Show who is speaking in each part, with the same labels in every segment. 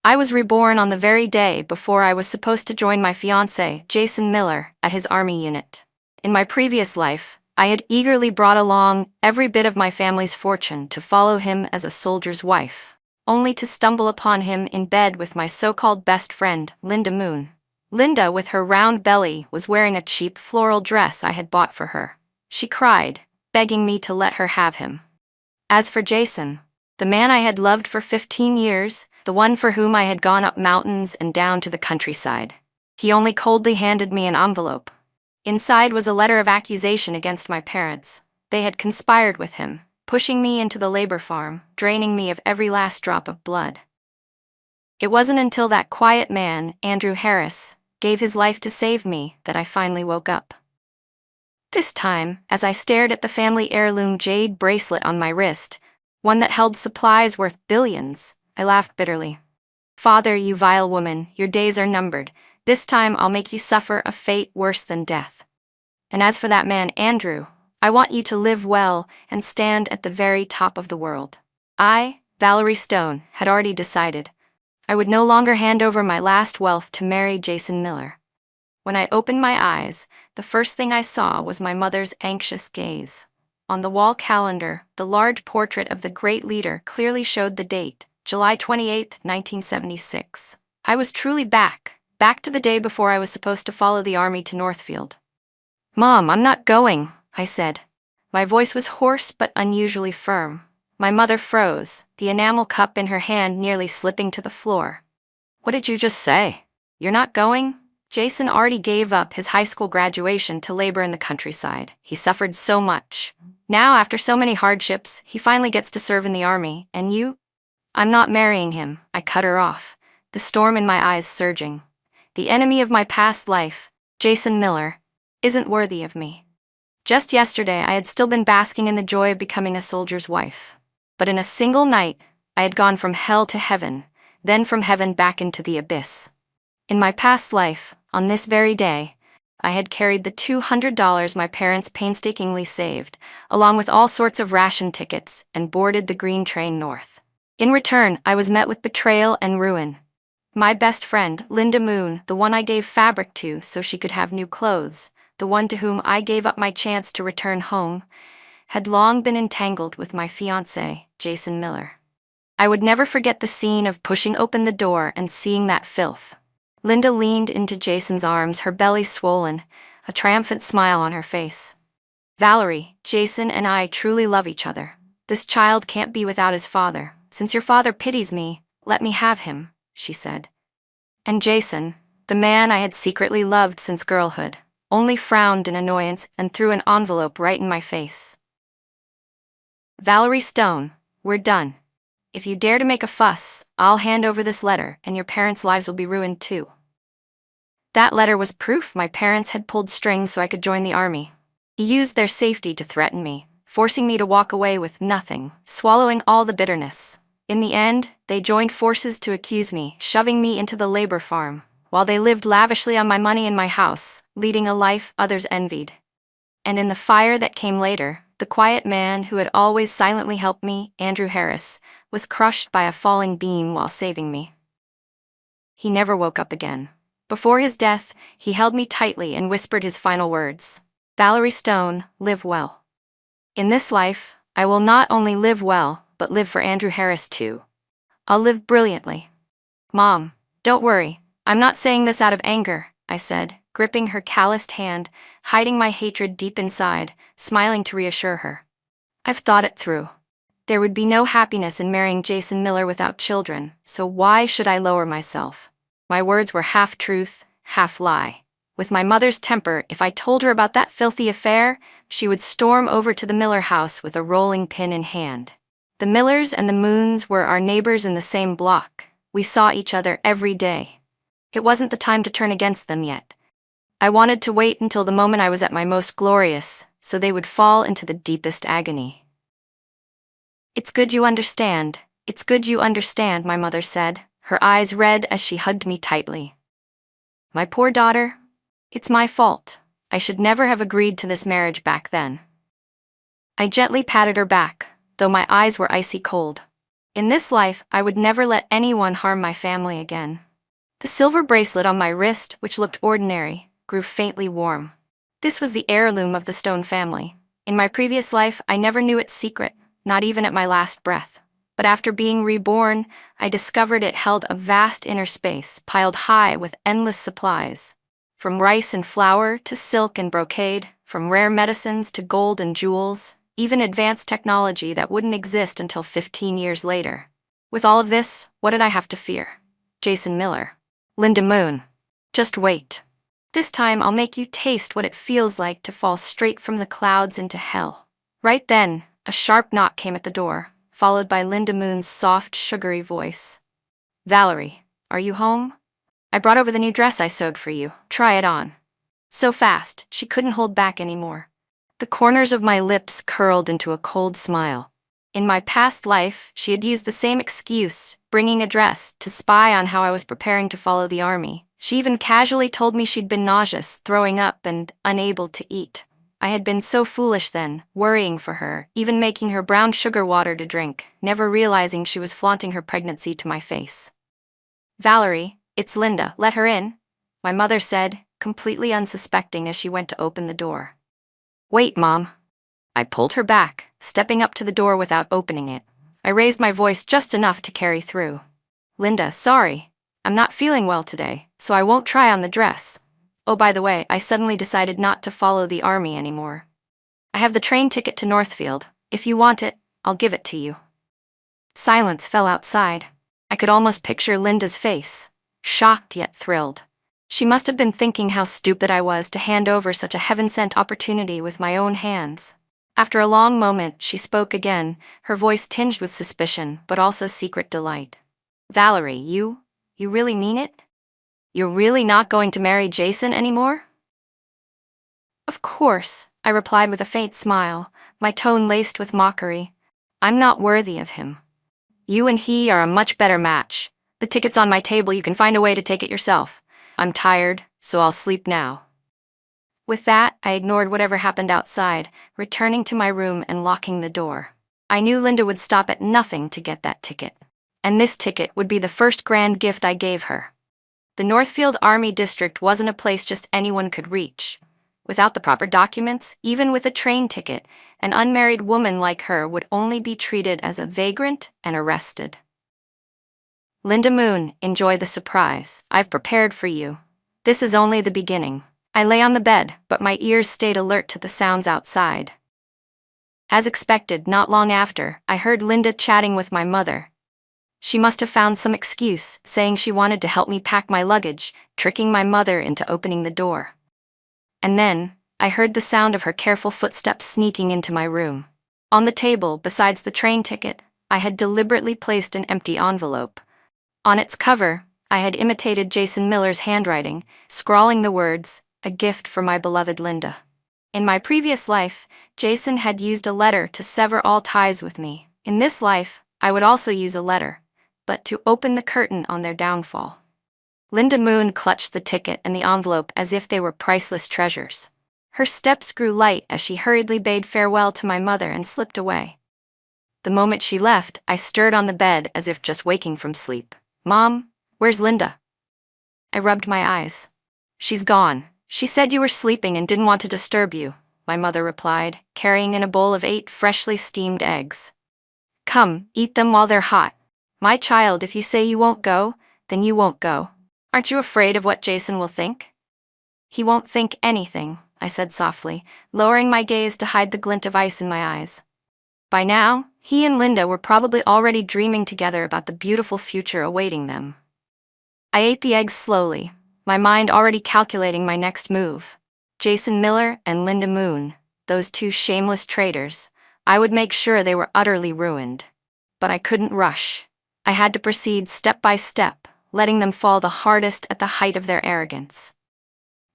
Speaker 1: I was reborn on the very day before I was supposed to join my fiancé, Jason Miller, at his army unit. In my previous life, I had eagerly brought along every bit of my family's fortune to follow him as a soldier's wife, only to stumble upon him in bed with my so-called best friend, Linda Moon. Linda, with her round belly, was wearing a cheap floral dress I had bought for her. She cried, begging me to let her have him. As for Jason, the man I had loved for 15 years, the one for whom I had gone up mountains and down to the countryside, he only coldly handed me an envelope. Inside was a letter of accusation against my parents. They had conspired with him, pushing me into the labor farm, draining me of every last drop of blood. It wasn't until that quiet man, Andrew Harris, gave his life to save me that I finally woke up. This time, as I stared at the family heirloom jade bracelet on my wrist, one that held supplies worth billions, I laughed bitterly. "Father, you vile woman, your days are numbered. This time I'll make you suffer a fate worse than death. And as for that man, Andrew, I want you to live well and stand at the very top of the world." I, Valerie Stone, had already decided. I would no longer hand over my last wealth to marry Jason Miller. When I opened my eyes, the first thing I saw was my mother's anxious gaze. On the wall calendar, the large portrait of the great leader clearly showed the date, July 28, 1976. I was truly back to the day before I was supposed to follow the army to Northfield. "Mom, I'm not going," I said. My voice was hoarse but unusually firm. My mother froze, the enamel cup in her hand nearly slipping to the floor. "What did you just say? You're not going?" Jason already gave up his high school graduation to labor in the countryside. He suffered so much. Now, after so many hardships, he finally gets to serve in the army, and you? "I'm not marrying him," I cut her off, the storm in my eyes surging. "The enemy of my past life, Jason Miller, isn't worthy of me." Just yesterday, I had still been basking in the joy of becoming a soldier's wife. But in a single night, I had gone from hell to heaven, then from heaven back into the abyss. In my past life, on this very day, I had carried the $200 my parents painstakingly saved, along with all sorts of ration tickets, and boarded the green train north. In return, I was met with betrayal and ruin. My best friend, Linda Moon, the one I gave fabric to so she could have new clothes, the one to whom I gave up my chance to return home, had long been entangled with my fiancé, Jason Miller. I would never forget the scene of pushing open the door and seeing that filth. Linda leaned into Jason's arms, her belly swollen, a triumphant smile on her face. "Valerie, Jason and I truly love each other. This child can't be without his father. Since your father pities me, let me have him," she said. And Jason, the man I had secretly loved since girlhood, only frowned in annoyance and threw an envelope right in my face. "Valerie Stone, we're done. If you dare to make a fuss, I'll hand over this letter and your parents' lives will be ruined too." That letter was proof my parents had pulled strings so I could join the army. He used their safety to threaten me, forcing me to walk away with nothing, swallowing all the bitterness. In the end, they joined forces to accuse me, shoving me into the labor farm, while they lived lavishly on my money and my house, leading a life others envied. And in the fire that came later, the quiet man who had always silently helped me, Andrew Harris, was crushed by a falling beam while saving me. He never woke up again. Before his death, he held me tightly and whispered his final words: "Valerie Stone, live well." In this life, I will not only live well, but live for Andrew Harris too. I'll live brilliantly. "Mom, don't worry, I'm not saying this out of anger," I said, gripping her calloused hand, hiding my hatred deep inside, smiling to reassure her. "I've thought it through. There would be no happiness in marrying Jason Miller without children, so why should I lower myself?" My words were half truth, half lie. With my mother's temper, if I told her about that filthy affair, she would storm over to the Miller house with a rolling pin in hand. The Millers and the Moons were our neighbors in the same block. We saw each other every day. It wasn't the time to turn against them yet. I wanted to wait until the moment I was at my most glorious, so they would fall into the deepest agony. "It's good you understand. It's good you understand," my mother said, her eyes red as she hugged me tightly. "My poor daughter, it's my fault. I should never have agreed to this marriage back then." I gently patted her back, though my eyes were icy cold. In this life, I would never let anyone harm my family again. The silver bracelet on my wrist, which looked ordinary, grew faintly warm. This was the heirloom of the Stone family. In my previous life, I never knew its secret, not even at my last breath. But after being reborn, I discovered it held a vast inner space piled high with endless supplies. From rice and flour to silk and brocade, from rare medicines to gold and jewels, even advanced technology that wouldn't exist until 15 years later. With all of this, what did I have to fear? Jason Miller. Linda Moon. Just wait. This time I'll make you taste what it feels like to fall straight from the clouds into hell. Right then, a sharp knock came at the door, followed by Linda Moon's soft, sugary voice. Valerie, are you home? I brought over the new dress I sewed for you. Try it on. So fast, she couldn't hold back anymore. The corners of my lips curled into a cold smile. In my past life, she had used the same excuse, bringing a dress, to spy on how I was preparing to follow the army. She even casually told me she'd been nauseous, throwing up, and unable to eat. I had been so foolish then, worrying for her, even making her brown sugar water to drink, never realizing she was flaunting her pregnancy to my face. Valerie, it's Linda, let her in, my mother said, completely unsuspecting as she went to open the door. Wait, Mom. I pulled her back, stepping up to the door without opening it. I raised my voice just enough to carry through. Linda, sorry. I'm not feeling well today, so I won't try on the dress. Oh, by the way, I suddenly decided not to follow the army anymore. I have the train ticket to Northfield. If you want it, I'll give it to you. Silence fell outside. I could almost picture Linda's face, shocked yet thrilled. She must have been thinking how stupid I was to hand over such a heaven-sent opportunity with my own hands. After a long moment, she spoke again, her voice tinged with suspicion, but also secret delight. Valerie, you really mean it? You're really not going to marry Jason anymore? Of course, I replied with a faint smile, my tone laced with mockery. I'm not worthy of him. You and he are a much better match. The ticket's on my table, you can find a way to take it yourself. I'm tired, so I'll sleep now. With that, I ignored whatever happened outside, returning to my room and locking the door. I knew Linda would stop at nothing to get that ticket. And this ticket would be the first grand gift I gave her. The Northfield Army District wasn't a place just anyone could reach. Without the proper documents, even with a train ticket, an unmarried woman like her would only be treated as a vagrant and arrested. Linda Moon, enjoy the surprise. I've prepared for you. This is only the beginning. I lay on the bed, but my ears stayed alert to the sounds outside. As expected, not long after, I heard Linda chatting with my mother. She must have found some excuse, saying she wanted to help me pack my luggage, tricking my mother into opening the door. And then, I heard the sound of her careful footsteps sneaking into my room. On the table, besides the train ticket, I had deliberately placed an empty envelope. On its cover, I had imitated Jason Miller's handwriting, scrawling the words, "A gift for my beloved Linda." In my previous life, Jason had used a letter to sever all ties with me. In this life, I would also use a letter, but to open the curtain on their downfall. Linda Moon clutched the ticket and the envelope as if they were priceless treasures. Her steps grew light as she hurriedly bade farewell to my mother and slipped away. The moment she left, I stirred on the bed as if just waking from sleep. Mom, where's Linda? I rubbed my eyes. She's gone. She said you were sleeping and didn't want to disturb you, my mother replied, carrying in a bowl of 8 freshly steamed eggs. Come, eat them while they're hot. My child, if you say you won't go, then you won't go. Aren't you afraid of what Jason will think? He won't think anything, I said softly, lowering my gaze to hide the glint of ice in my eyes. By now, he and Linda were probably already dreaming together about the beautiful future awaiting them. I ate the eggs slowly, my mind already calculating my next move. Jason Miller and Linda Moon, those two shameless traitors, I would make sure they were utterly ruined. But I couldn't rush. I had to proceed step by step, letting them fall the hardest at the height of their arrogance.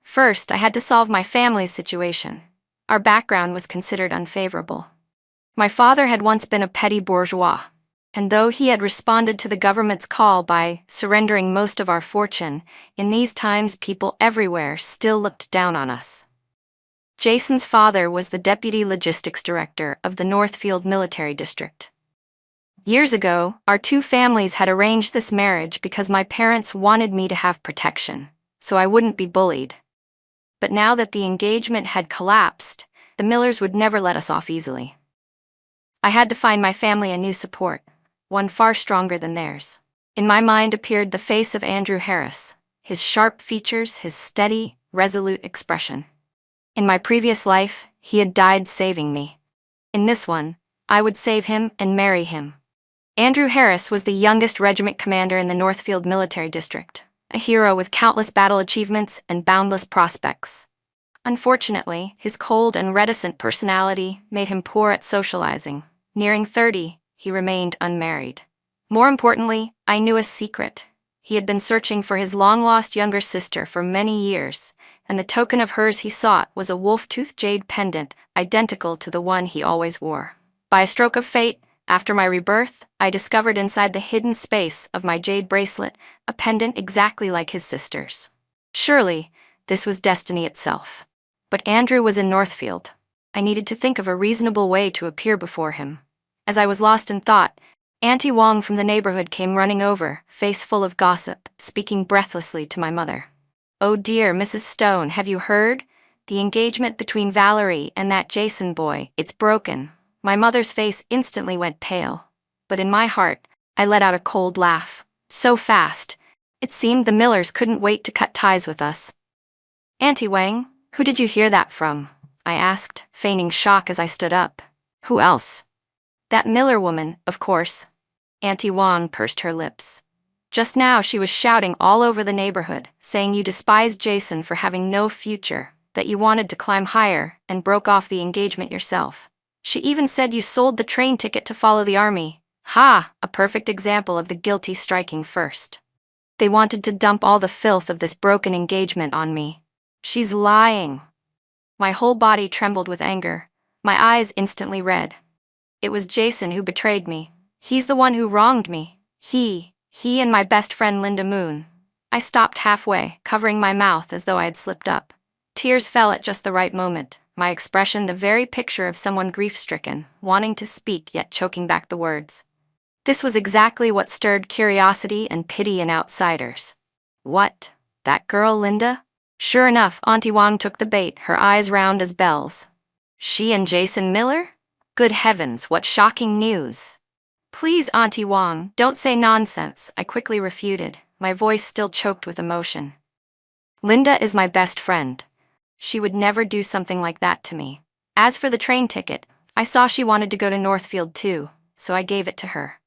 Speaker 1: First, I had to solve my family's situation. Our background was considered unfavorable. My father had once been a petty bourgeois, and though he had responded to the government's call by surrendering most of our fortune, in these times people everywhere still looked down on us. Jason's father was the deputy logistics director of the Northfield Military District. Years ago, our two families had arranged this marriage because my parents wanted me to have protection, so I wouldn't be bullied. But now that the engagement had collapsed, the Millers would never let us off easily. I had to find my family a new support, one far stronger than theirs. In my mind appeared the face of Andrew Harris, his sharp features, his steady, resolute expression. In my previous life, he had died saving me. In this one, I would save him and marry him. Andrew Harris was the youngest regiment commander in the Northfield Military District, a hero with countless battle achievements and boundless prospects. Unfortunately, his cold and reticent personality made him poor at socializing. Nearing 30, he remained unmarried. More importantly, I knew a secret. He had been searching for his long-lost younger sister for many years, and the token of hers he sought was a wolf-tooth jade pendant identical to the one he always wore. By a stroke of fate, after my rebirth, I discovered inside the hidden space of my jade bracelet a pendant exactly like his sister's. Surely, this was destiny itself. But Andrew was in Northfield. I needed to think of a reasonable way to appear before him. As I was lost in thought, Auntie Wong from the neighborhood came running over, face full of gossip, speaking breathlessly to my mother. "Oh dear, Mrs. Stone, have you heard? The engagement between Valerie and that Jason boy, it's broken." My mother's face instantly went pale, but in my heart, I let out a cold laugh. So fast. It seemed the Millers couldn't wait to cut ties with us. "Auntie Wang, who did you hear that from?" I asked, feigning shock as I stood up. "Who else?" "That Miller woman, of course." Auntie Wang pursed her lips. "Just now she was shouting all over the neighborhood, saying you despised Jason for having no future, that you wanted to climb higher, and broke off the engagement yourself. She even said you sold the train ticket to follow the army. Ha! A perfect example of the guilty striking first. They wanted to dump all the filth of this broken engagement on me. She's lying." My whole body trembled with anger, my eyes instantly red. It was Jason who betrayed me. He's the one who wronged me. He and my best friend Linda Moon. I stopped halfway, covering my mouth as though I had slipped up. Tears fell at just the right moment, my expression the very picture of someone grief-stricken, wanting to speak yet choking back the words. This was exactly what stirred curiosity and pity in outsiders. What? That girl Linda? Sure enough, Auntie Wang took the bait, her eyes round as bells. She and Jason Miller? Good heavens, what shocking news! "Please, Auntie Wang, don't say nonsense," I quickly refuted, my voice still choked with emotion. "Linda is my best friend. She would never do something like that to me. As for the train ticket, I saw she wanted to go to Northfield too, so I gave it to her.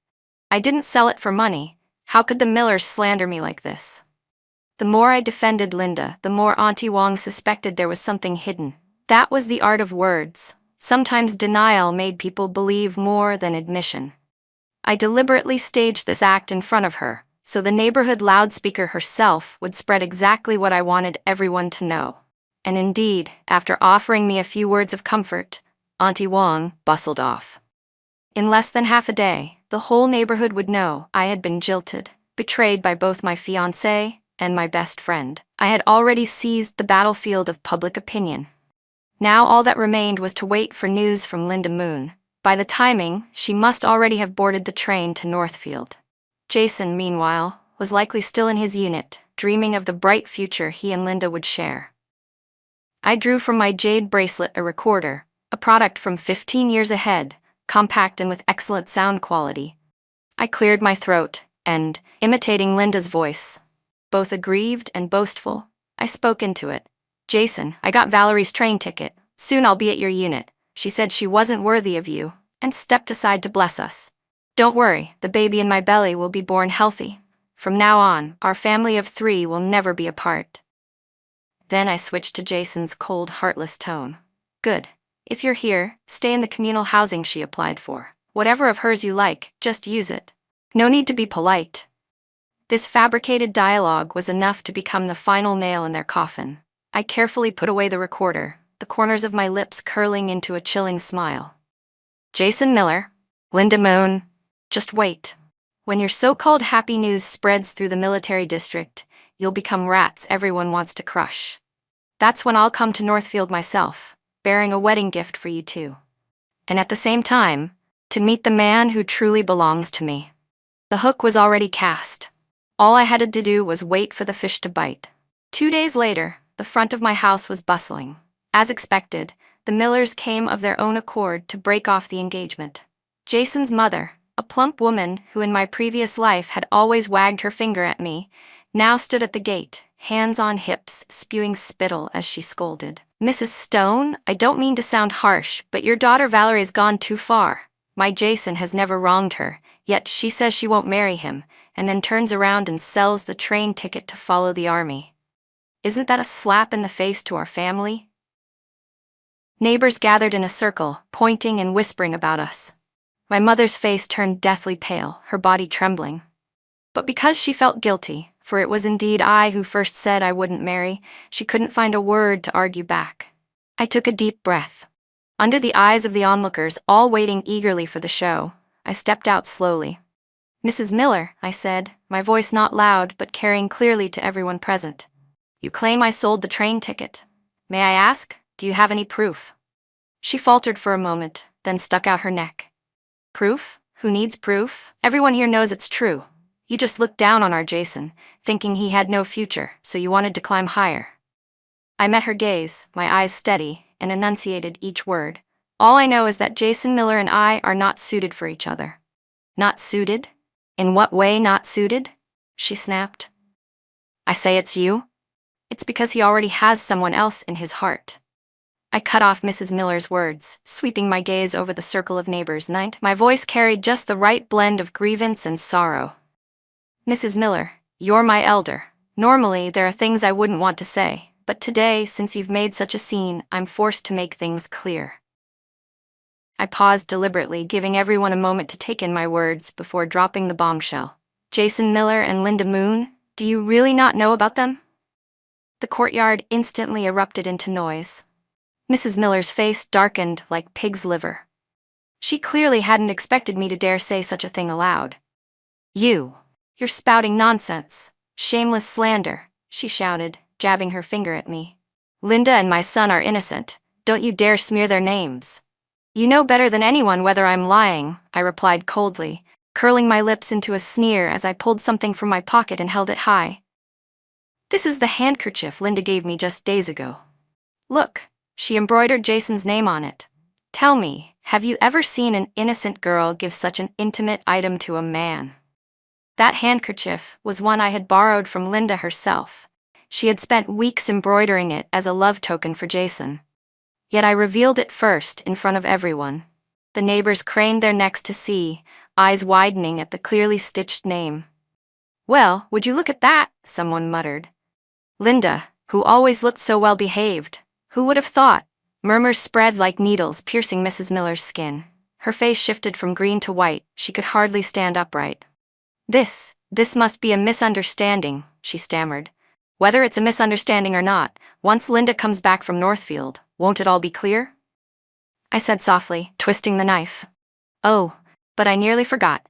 Speaker 1: I didn't sell it for money. How could the Millers slander me like this?" The more I defended Linda, the more Auntie Wang suspected there was something hidden. That was the art of words. Sometimes denial made people believe more than admission. I deliberately staged this act in front of her, so the neighborhood loudspeaker herself would spread exactly what I wanted everyone to know. And indeed, after offering me a few words of comfort, Auntie Wang bustled off. In less than half a day, the whole neighborhood would know I had been jilted, betrayed by both my fiancé and my best friend. I had already seized the battlefield of public opinion. Now all that remained was to wait for news from Linda Moon. By the timing, she must already have boarded the train to Northfield. Jason, meanwhile, was likely still in his unit, dreaming of the bright future he and Linda would share. I drew from my jade bracelet a recorder, a product from 15 years ahead, compact and with excellent sound quality. I cleared my throat, and, imitating Linda's voice, both aggrieved and boastful, I spoke into it. "Jason, I got Valerie's train ticket. Soon I'll be at your unit. She said she wasn't worthy of you, and stepped aside to bless us. Don't worry, the baby in my belly will be born healthy. From now on, our family of 3 will never be apart." Then I switched to Jason's cold, heartless tone. "Good. If you're here, stay in the communal housing she applied for. Whatever of hers you like, just use it. No need to be polite." This fabricated dialogue was enough to become the final nail in their coffin. I carefully put away the recorder, the corners of my lips curling into a chilling smile. "Jason Miller, Linda Moon, just wait. When your so-called happy news spreads through the military district, you'll become rats everyone wants to crush. That's when I'll come to Northfield myself, bearing a wedding gift for you too. And at the same time, To meet the man who truly belongs to me. The hook was already cast. All I had to do was wait for the fish to bite. 2 days later, the front of my house was bustling. As expected, the Millers came of their own accord to break off the engagement. Jason's mother, a plump woman who in my previous life had always wagged her finger at me, now stood at the gate, hands on hips, spewing spittle as she scolded. "Mrs. Stone, I don't mean to sound harsh, but your daughter Valerie's gone too far. My Jason has never wronged her, yet she says she won't marry him, and then turns around and sells the train ticket to follow the army. Isn't that a slap in the face to our family?" Neighbors gathered in a circle, pointing and whispering about us. My mother's face turned deathly pale, her body trembling. But because she felt guilty, for it was indeed I who first said I wouldn't marry, she couldn't find a word to argue back. I took a deep breath. Under the eyes of the onlookers, all waiting eagerly for the show, I stepped out slowly. "Mrs. Miller," I said, my voice not loud but carrying clearly to everyone present. "You claim I sold the train ticket. May I ask, do you have any proof?" She faltered for a moment, then stuck out her neck. "Proof? Who needs proof? Everyone here knows it's true. You just looked down on our Jason, thinking he had no future, so you wanted to climb higher." I met her gaze, my eyes steady, and enunciated each word. "All I know is that Jason Miller and I are not suited for each other." "Not suited? In what way not suited?" she snapped. "I say it's you. It's because he already has someone else in his heart." I cut off Mrs. Miller's words, sweeping my gaze over the circle of neighbors. My voice carried just the right blend of grievance and sorrow. "Mrs. Miller, you're my elder. Normally, there are things I wouldn't want to say, but today, since you've made such a scene, I'm forced to make things clear." I paused deliberately, giving everyone a moment to take in my words before dropping the bombshell. "Jason Miller and Linda Moon, do you really not know about them?" The courtyard instantly erupted into noise. Mrs. Miller's face darkened like pig's liver. She clearly hadn't expected me to dare say such a thing aloud. You're spouting nonsense. Shameless slander," she shouted, jabbing her finger at me. "Linda and my son are innocent. Don't you dare smear their names." "You know better than anyone whether I'm lying," I replied coldly, curling my lips into a sneer as I pulled something from my pocket and held it high. "This is the handkerchief Linda gave me just days ago. Look, she embroidered Jason's name on it. Tell me, have you ever seen an innocent girl give such an intimate item to a man?" That handkerchief was one I had borrowed from Linda herself. She had spent weeks embroidering it as a love token for Jason. Yet I revealed it first in front of everyone. The neighbors craned their necks to see, eyes widening at the clearly stitched name. "Well, would you look at that?" someone muttered. "Linda, who always looked so well behaved. Who would have thought?" Murmurs spread like needles, piercing Mrs. Miller's skin. Her face shifted from green to white. She could hardly stand upright. This must be a misunderstanding," she stammered. "Whether it's a misunderstanding or not, once Linda comes back from Northfield, won't it all be clear?" I said softly, twisting the knife. "Oh, but I nearly forgot.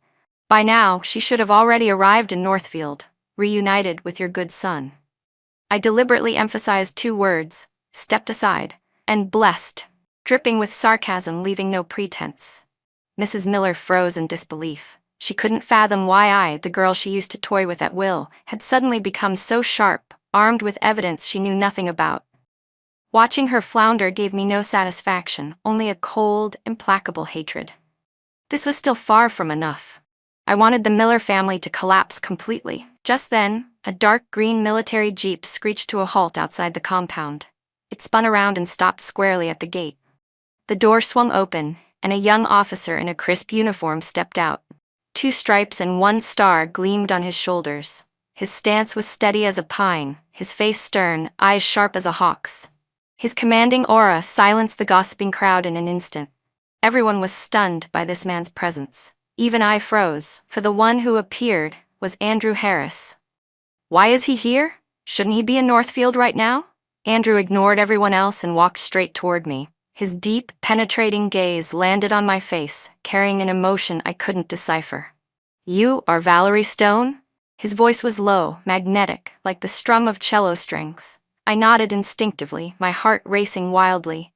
Speaker 1: By now, she should have already arrived in Northfield, reunited with your good son." I deliberately emphasized 2 words, stepped aside, and blessed, dripping with sarcasm, leaving no pretense. Mrs. Miller froze in disbelief. She couldn't fathom why I, the girl she used to toy with at will, had suddenly become so sharp, armed with evidence she knew nothing about. Watching her flounder gave me no satisfaction, only a cold, implacable hatred. This was still far from enough. I wanted the Miller family to collapse completely. Just then, a dark green military jeep screeched to a halt outside the compound. It spun around and stopped squarely at the gate. The door swung open, and a young officer in a crisp uniform stepped out. 2 stripes and 1 star gleamed on his shoulders. His stance was steady as a pine, his face stern, eyes sharp as a hawk's. His commanding aura silenced the gossiping crowd in an instant. Everyone was stunned by this man's presence. Even I froze, for the one who appeared was Andrew Harris. "Why is he here? Shouldn't he be in Northfield right now?" Andrew ignored everyone else and walked straight toward me. His deep, penetrating gaze landed on my face, carrying an emotion I couldn't decipher. "You are Valerie Stone?" His voice was low, magnetic, like the strum of cello strings. I nodded instinctively, my heart racing wildly.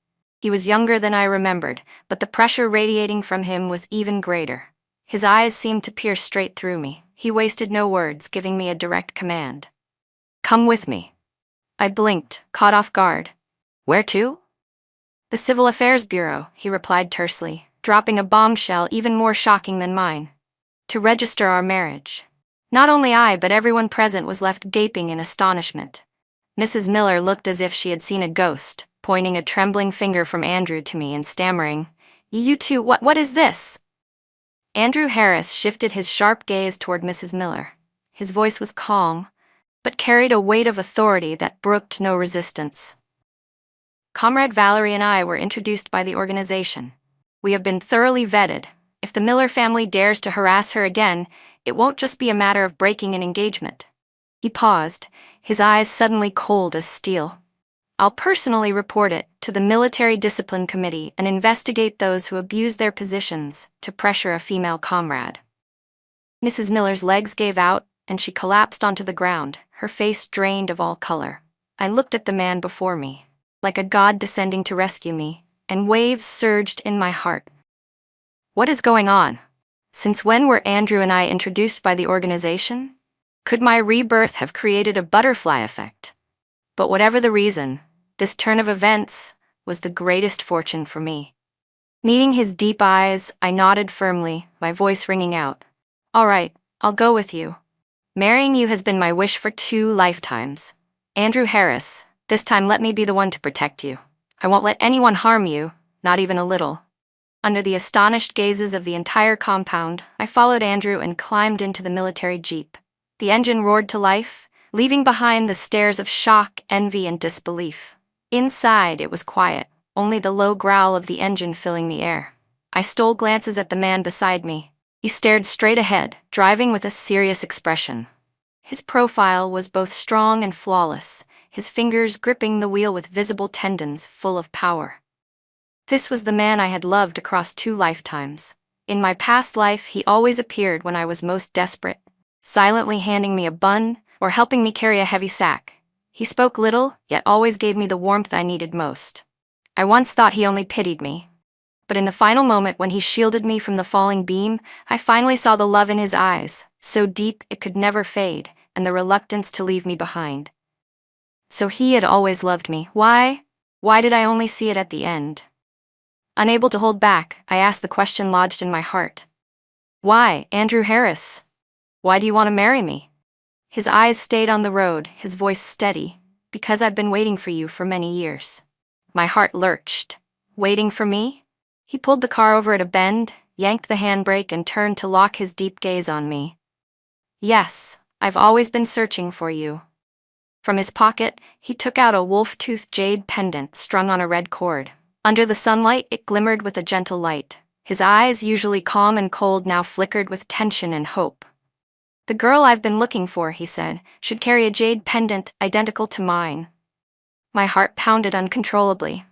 Speaker 1: He was younger than I remembered, but the pressure radiating from him was even greater. His eyes seemed to pierce straight through me. He wasted no words, giving me a direct command. "Come with me." I blinked, caught off guard. "Where to?" "The Civil Affairs Bureau," he replied tersely, dropping a bombshell even more shocking than mine. "To register our marriage." Not only I, but everyone present was left gaping in astonishment. Mrs. Miller looked as if she had seen a ghost, pointing a trembling finger from Andrew to me and stammering, "You two, what is this?" Andrew Harris shifted his sharp gaze toward Mrs. Miller. His voice was calm, but carried a weight of authority that brooked no resistance. "Comrade Valerie and I were introduced by the organization. We have been thoroughly vetted. If the Miller family dares to harass her again, it won't just be a matter of breaking an engagement." He paused, his eyes suddenly cold as steel. "I'll personally report it to the Military Discipline Committee and investigate those who abuse their positions to pressure a female comrade." Mrs. Miller's legs gave out, and she collapsed onto the ground, her face drained of all color. I looked at the man before me, like a god descending to rescue me, and waves surged in my heart. What is going on? Since when were Andrew and I introduced by the organization? Could my rebirth have created a butterfly effect? But whatever the reason, this turn of events was the greatest fortune for me. Meeting his deep eyes, I nodded firmly, my voice ringing out. "All right, I'll go with you. Marrying you has been my wish for 2 lifetimes. Andrew Harris, this time let me be the one to protect you. I won't let anyone harm you, not even a little." Under the astonished gazes of the entire compound, I followed Andrew and climbed into the military jeep. The engine roared to life, leaving behind the stares of shock, envy, and disbelief. Inside, it was quiet, only the low growl of the engine filling the air. I stole glances at the man beside me. He stared straight ahead, driving with a serious expression. His profile was both strong and flawless, his fingers gripping the wheel with visible tendons full of power. This was the man I had loved across 2 lifetimes. In my past life, he always appeared when I was most desperate, silently handing me a bun or helping me carry a heavy sack. He spoke little, yet always gave me the warmth I needed most. I once thought he only pitied me. But in the final moment when he shielded me from the falling beam, I finally saw the love in his eyes, so deep it could never fade, and the reluctance to leave me behind. So he had always loved me. Why? Why did I only see it at the end? Unable to hold back, I asked the question lodged in my heart. "Why, Andrew Harris? Why do you want to marry me?" His eyes stayed on the road, his voice steady. "Because I've been waiting for you for many years." My heart lurched. Waiting for me? He pulled the car over at a bend, yanked the handbrake, and turned to lock his deep gaze on me. "Yes, I've always been searching for you." From his pocket, he took out a wolf-toothed jade pendant strung on a red cord. Under the sunlight, it glimmered with a gentle light. His eyes, usually calm and cold, now flickered with tension and hope. "The girl I've been looking for," he said, "should carry a jade pendant identical to mine." My heart pounded uncontrollably.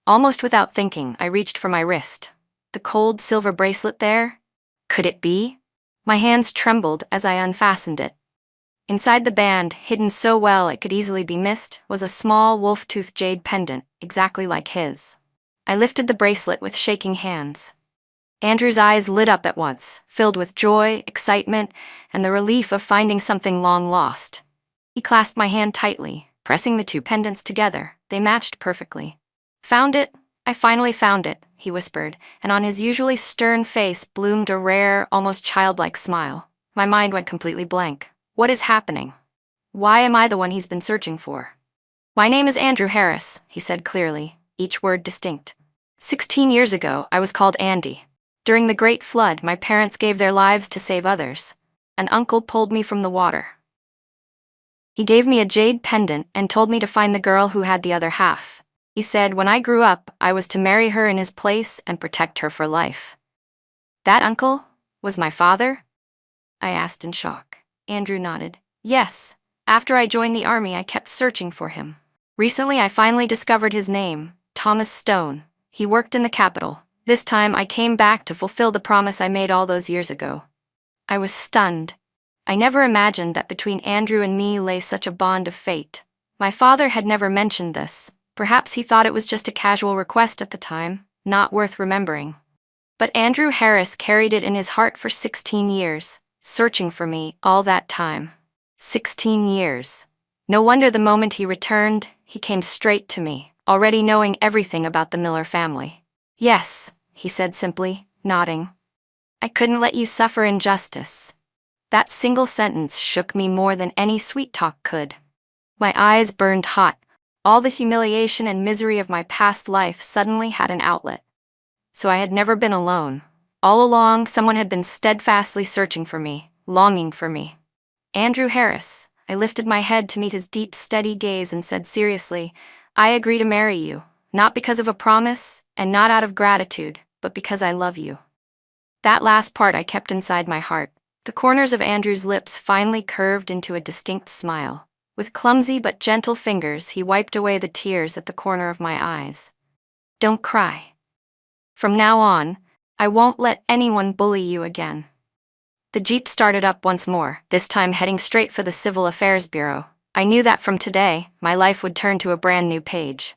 Speaker 1: Almost without thinking, I reached for my wrist. The cold silver bracelet there? Could it be? My hands trembled as I unfastened it. Inside the band, hidden so well it could easily be missed, was a small wolf-toothed jade pendant, exactly like his. I lifted the bracelet with shaking hands. Andrew's eyes lit up at once, filled with joy, excitement, and the relief of finding something long lost. He clasped my hand tightly, pressing the 2 pendants together. They matched perfectly. "Found it? I finally found it," he whispered, and on his usually stern face bloomed a rare, almost childlike smile. My mind went completely blank. What is happening? Why am I the one he's been searching for? "My name is Andrew Harris," he said clearly, each word distinct. 16 years ago, I was called Andy. During the Great Flood, my parents gave their lives to save others. An uncle pulled me from the water. He gave me a jade pendant and told me to find the girl who had the other half. He said when I grew up, I was to marry her in his place and protect her for life. "That uncle was my father?" I asked in shock. Andrew nodded. "Yes. After I joined the army, I kept searching for him. Recently, I finally discovered his name, Thomas Stone. He worked in the Capitol. This time, I came back to fulfill the promise I made all those years ago." I was stunned. I never imagined that between Andrew and me lay such a bond of fate. My father had never mentioned this, Perhaps he thought it was just a casual request at the time, not worth remembering. But Andrew Harris carried it in his heart for 16 years, searching for me all that time. 16 years. No wonder the moment he returned, he came straight to me, already knowing everything about the Miller family. Yes, he said simply, nodding. I couldn't let you suffer injustice. That single sentence shook me more than any sweet talk could. My eyes burned hot. All the humiliation and misery of my past life suddenly had an outlet. So I had never been alone. All along, someone had been steadfastly searching for me, longing for me. Andrew Harris. I lifted my head to meet his deep, steady gaze and said seriously, I agree to marry you, not because of a promise, and not out of gratitude, but because I love you. That last part I kept inside my heart. The corners of Andrew's lips finally curved into a distinct smile. With clumsy but gentle fingers, he wiped away the tears at the corner of my eyes. Don't cry. From now on, I won't let anyone bully you again. The Jeep started up once more, this time heading straight for the Civil Affairs Bureau. I knew that from today, my life would turn to a brand new page.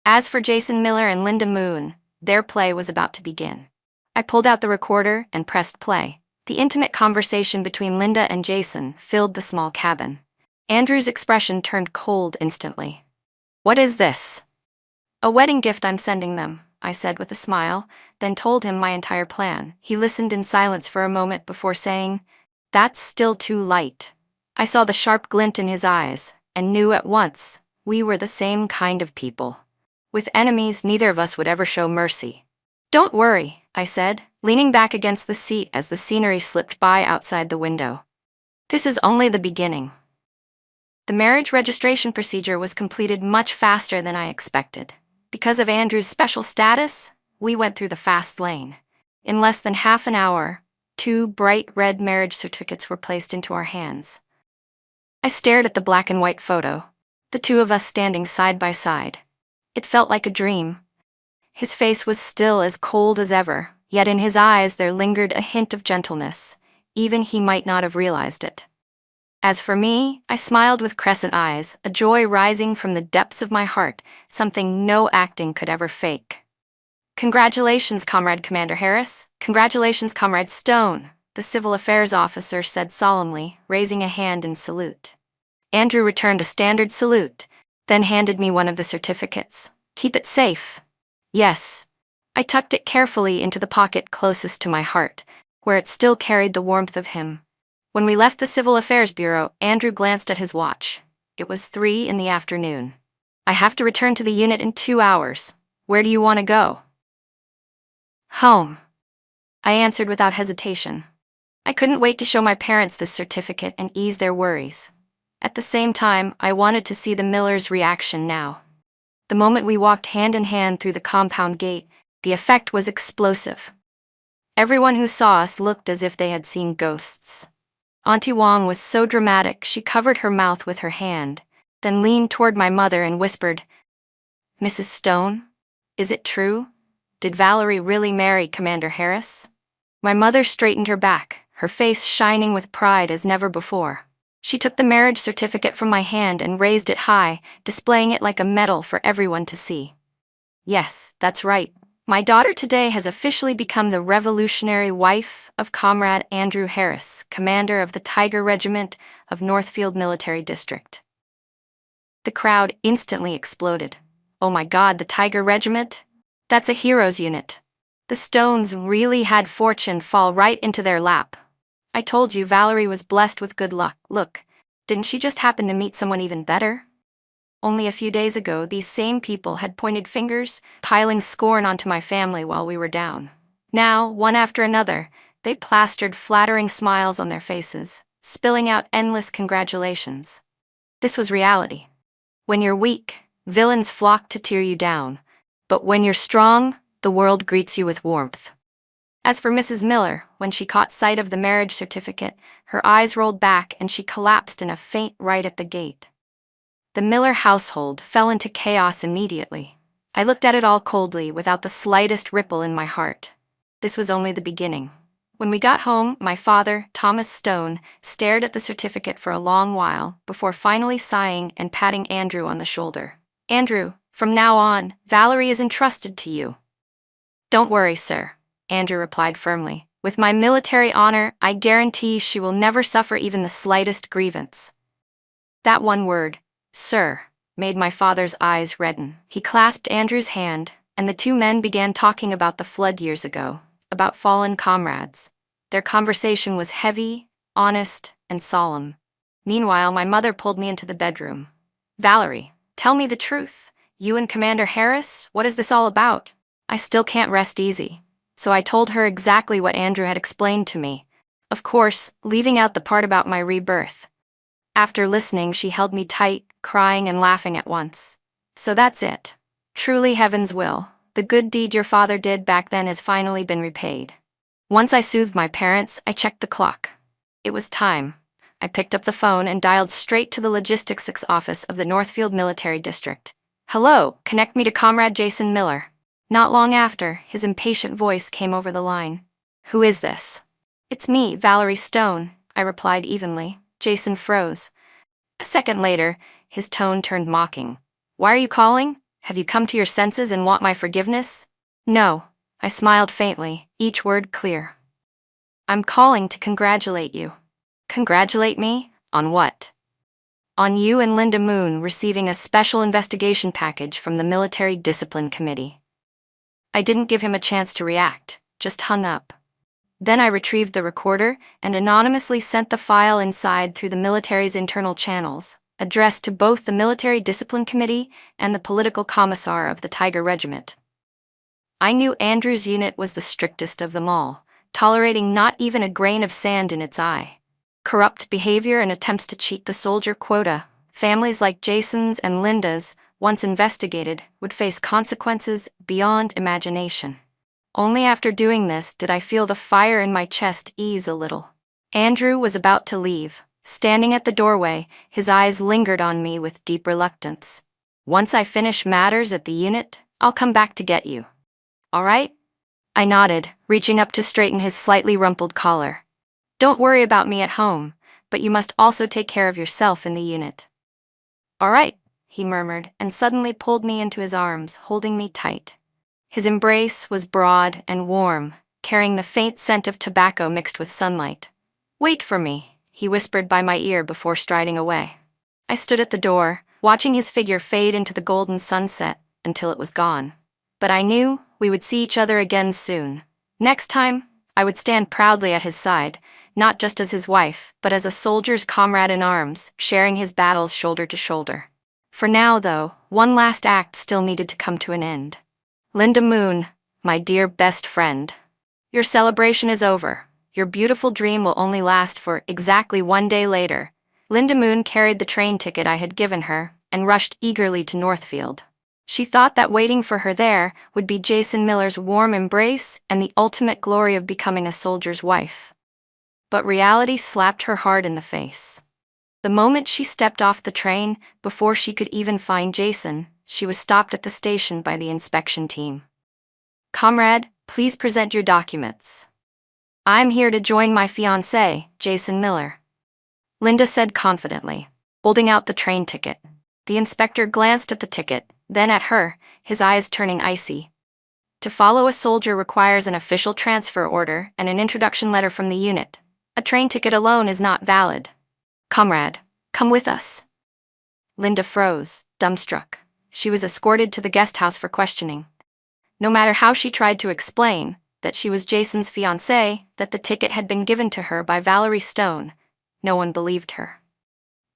Speaker 1: As for Jason Miller and Linda Moon, their play was about to begin. I pulled out the recorder and pressed play. The intimate conversation between Linda and Jason filled the small cabin. Andrew's expression turned cold instantly. What is this? A wedding gift I'm sending them, I said with a smile, then told him my entire plan. He listened in silence for a moment before saying, That's still too light. I saw the sharp glint in his eyes, and knew at once we were the same kind of people. With enemies, neither of us would ever show mercy. Don't worry, I said, leaning back against the seat as the scenery slipped by outside the window. This is only the beginning. The marriage registration procedure was completed much faster than I expected. Because of Andrew's special status, we went through the fast lane. In less than half an hour, 2 bright red marriage certificates were placed into our hands. I stared at the black and white photo, the two of us standing side by side. It felt like a dream. His face was still as cold as ever, yet in his eyes there lingered a hint of gentleness. Even he might not have realized it. As for me, I smiled with crescent eyes, a joy rising from the depths of my heart, something no acting could ever fake. Congratulations, Comrade Commander Harris. Congratulations, Comrade Stone, the civil affairs officer said solemnly, raising a hand in salute. Andrew returned a standard salute, then handed me one of the certificates. Keep it safe. Yes. I tucked it carefully into the pocket closest to my heart, where it still carried the warmth of him. When we left the Civil Affairs Bureau, Andrew glanced at his watch. It was 3 in the afternoon. I have to return to the unit in 2 hours. Where do you want to go? Home. I answered without hesitation. I couldn't wait to show my parents this certificate and ease their worries. At the same time, I wanted to see the Millers' reaction now. The moment we walked hand in hand through the compound gate, the effect was explosive. Everyone who saw us looked as if they had seen ghosts. Auntie Wong was so dramatic she covered her mouth with her hand, then leaned toward my mother and whispered, Mrs. Stone, is it true? Did Valerie really marry Commander Harris? My mother straightened her back, her face shining with pride as never before. She took the marriage certificate from my hand and raised it high, displaying it like a medal for everyone to see. Yes, that's right. My daughter today has officially become the revolutionary wife of Comrade Andrew Harris, commander of the Tiger Regiment of Northfield Military District. The crowd instantly exploded. Oh my God, the Tiger Regiment? That's a hero's unit. The Stones really had fortune fall right into their lap. I told you Valerie was blessed with good luck. Look, didn't she just happen to meet someone even better? Only a few days ago, these same people had pointed fingers, piling scorn onto my family while we were down. Now, one after another, they plastered flattering smiles on their faces, spilling out endless congratulations. This was reality. When you're weak, villains flock to tear you down. But when you're strong, the world greets you with warmth. As for Mrs. Miller, when she caught sight of the marriage certificate, her eyes rolled back and she collapsed in a faint right at the gate. The Miller household fell into chaos immediately. I looked at it all coldly, without the slightest ripple in my heart. This was only the beginning. When we got home, my father, Thomas Stone, stared at the certificate for a long while before finally sighing and patting Andrew on the shoulder. Andrew, From now on, Valerie is entrusted to you." "Don't worry, sir," Andrew replied firmly. "With my military honor, I guarantee she will never suffer even the slightest grievance." That one word, "sir," made my father's eyes redden. He clasped Andrew's hand, and the two men began talking about the flood years ago, about fallen comrades. Their conversation was heavy, honest, and solemn. Meanwhile, my mother pulled me into the bedroom. "Valerie, tell me the truth. You and Commander Harris, what is this all about?" I still can't rest easy, so I told her exactly what Andrew had explained to me, of course, leaving out the part about my rebirth. After listening, she held me tight, crying and laughing at once. "So that's it. Truly heaven's will. The good deed your father did back then has finally been repaid." Once I soothed my parents, I checked the clock. It was time. I picked up the phone and dialed straight to the logistics office of the Northfield Military District. "Hello, connect me to Comrade Jason Miller." Not long after, his impatient voice came over the line. "Who is this?" "It's me, Valerie Stone," I replied evenly. Jason froze. A second later, his tone turned mocking. "Why are you calling? Have you come to your senses and want my forgiveness?" "No," I smiled faintly, each word clear. "I'm calling to congratulate you." "Congratulate me? On what?" "On you and Linda Moon receiving a special investigation package from the Military Discipline Committee." I didn't give him a chance to react, just hung up. Then I retrieved the recorder and anonymously sent the file inside through the military's internal channels, addressed to both the Military Discipline Committee and the political commissar of the Tiger Regiment. I knew Andrew's unit was the strictest of them all, tolerating not even a grain of sand in its eye. Corrupt behavior and attempts to cheat the soldier quota, families like Jason's and Linda's, once investigated, would face consequences beyond imagination. Only after doing this did I feel the fire in my chest ease a little. Andrew was about to leave. Standing at the doorway, his eyes lingered on me with deep reluctance. "Once I finish matters at the unit, I'll come back to get you. All right?" I nodded, reaching up to straighten his slightly rumpled collar. "Don't worry about me at home, but you must also take care of yourself in the unit." "All right," he murmured, and suddenly pulled me into his arms, holding me tight. His embrace was broad and warm, carrying the faint scent of tobacco mixed with sunlight. "Wait for me," he whispered by my ear before striding away. I stood at the door, watching his figure fade into the golden sunset until it was gone. But I knew we would see each other again soon. Next time, I would stand proudly at his side, not just as his wife, but as a soldier's comrade in arms, sharing his battles shoulder to shoulder. For now, though, one last act still needed to come to an end. "Linda Moon, my dear best friend. Your celebration is over. Your beautiful dream will only last for exactly 1 day later." Linda Moon carried the train ticket I had given her and rushed eagerly to Northfield. She thought that waiting for her there would be Jason Miller's warm embrace and the ultimate glory of becoming a soldier's wife. But reality slapped her hard in the face. The moment she stepped off the train, before she could even find Jason, she was stopped at the station by the inspection team. "Comrade, please present your documents." "I'm here to join my fiancé, Jason Miller," Linda said confidently, holding out the train ticket. The inspector glanced at the ticket, then at her, his eyes turning icy. "To follow a soldier requires an official transfer order and an introduction letter from the unit. A train ticket alone is not valid. Comrade, come with us." Linda froze, dumbstruck. She was escorted to the guest house for questioning. No matter how she tried to explain that she was Jason's fiancée, that the ticket had been given to her by Valerie Stone, no one believed her.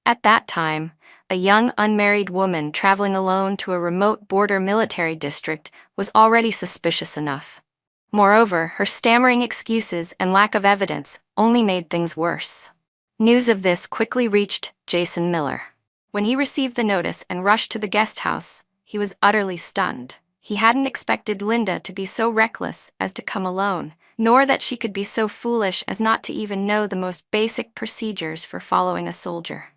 Speaker 1: At that time, a young unmarried woman traveling alone to a remote border military district was already suspicious enough. Moreover, her stammering excuses and lack of evidence only made things worse. News of this quickly reached Jason Miller. When he received the notice and rushed to the guest house, he was utterly stunned. He hadn't expected Linda to be so reckless as to come alone, nor that she could be so foolish as not to even know the most basic procedures for following a soldier.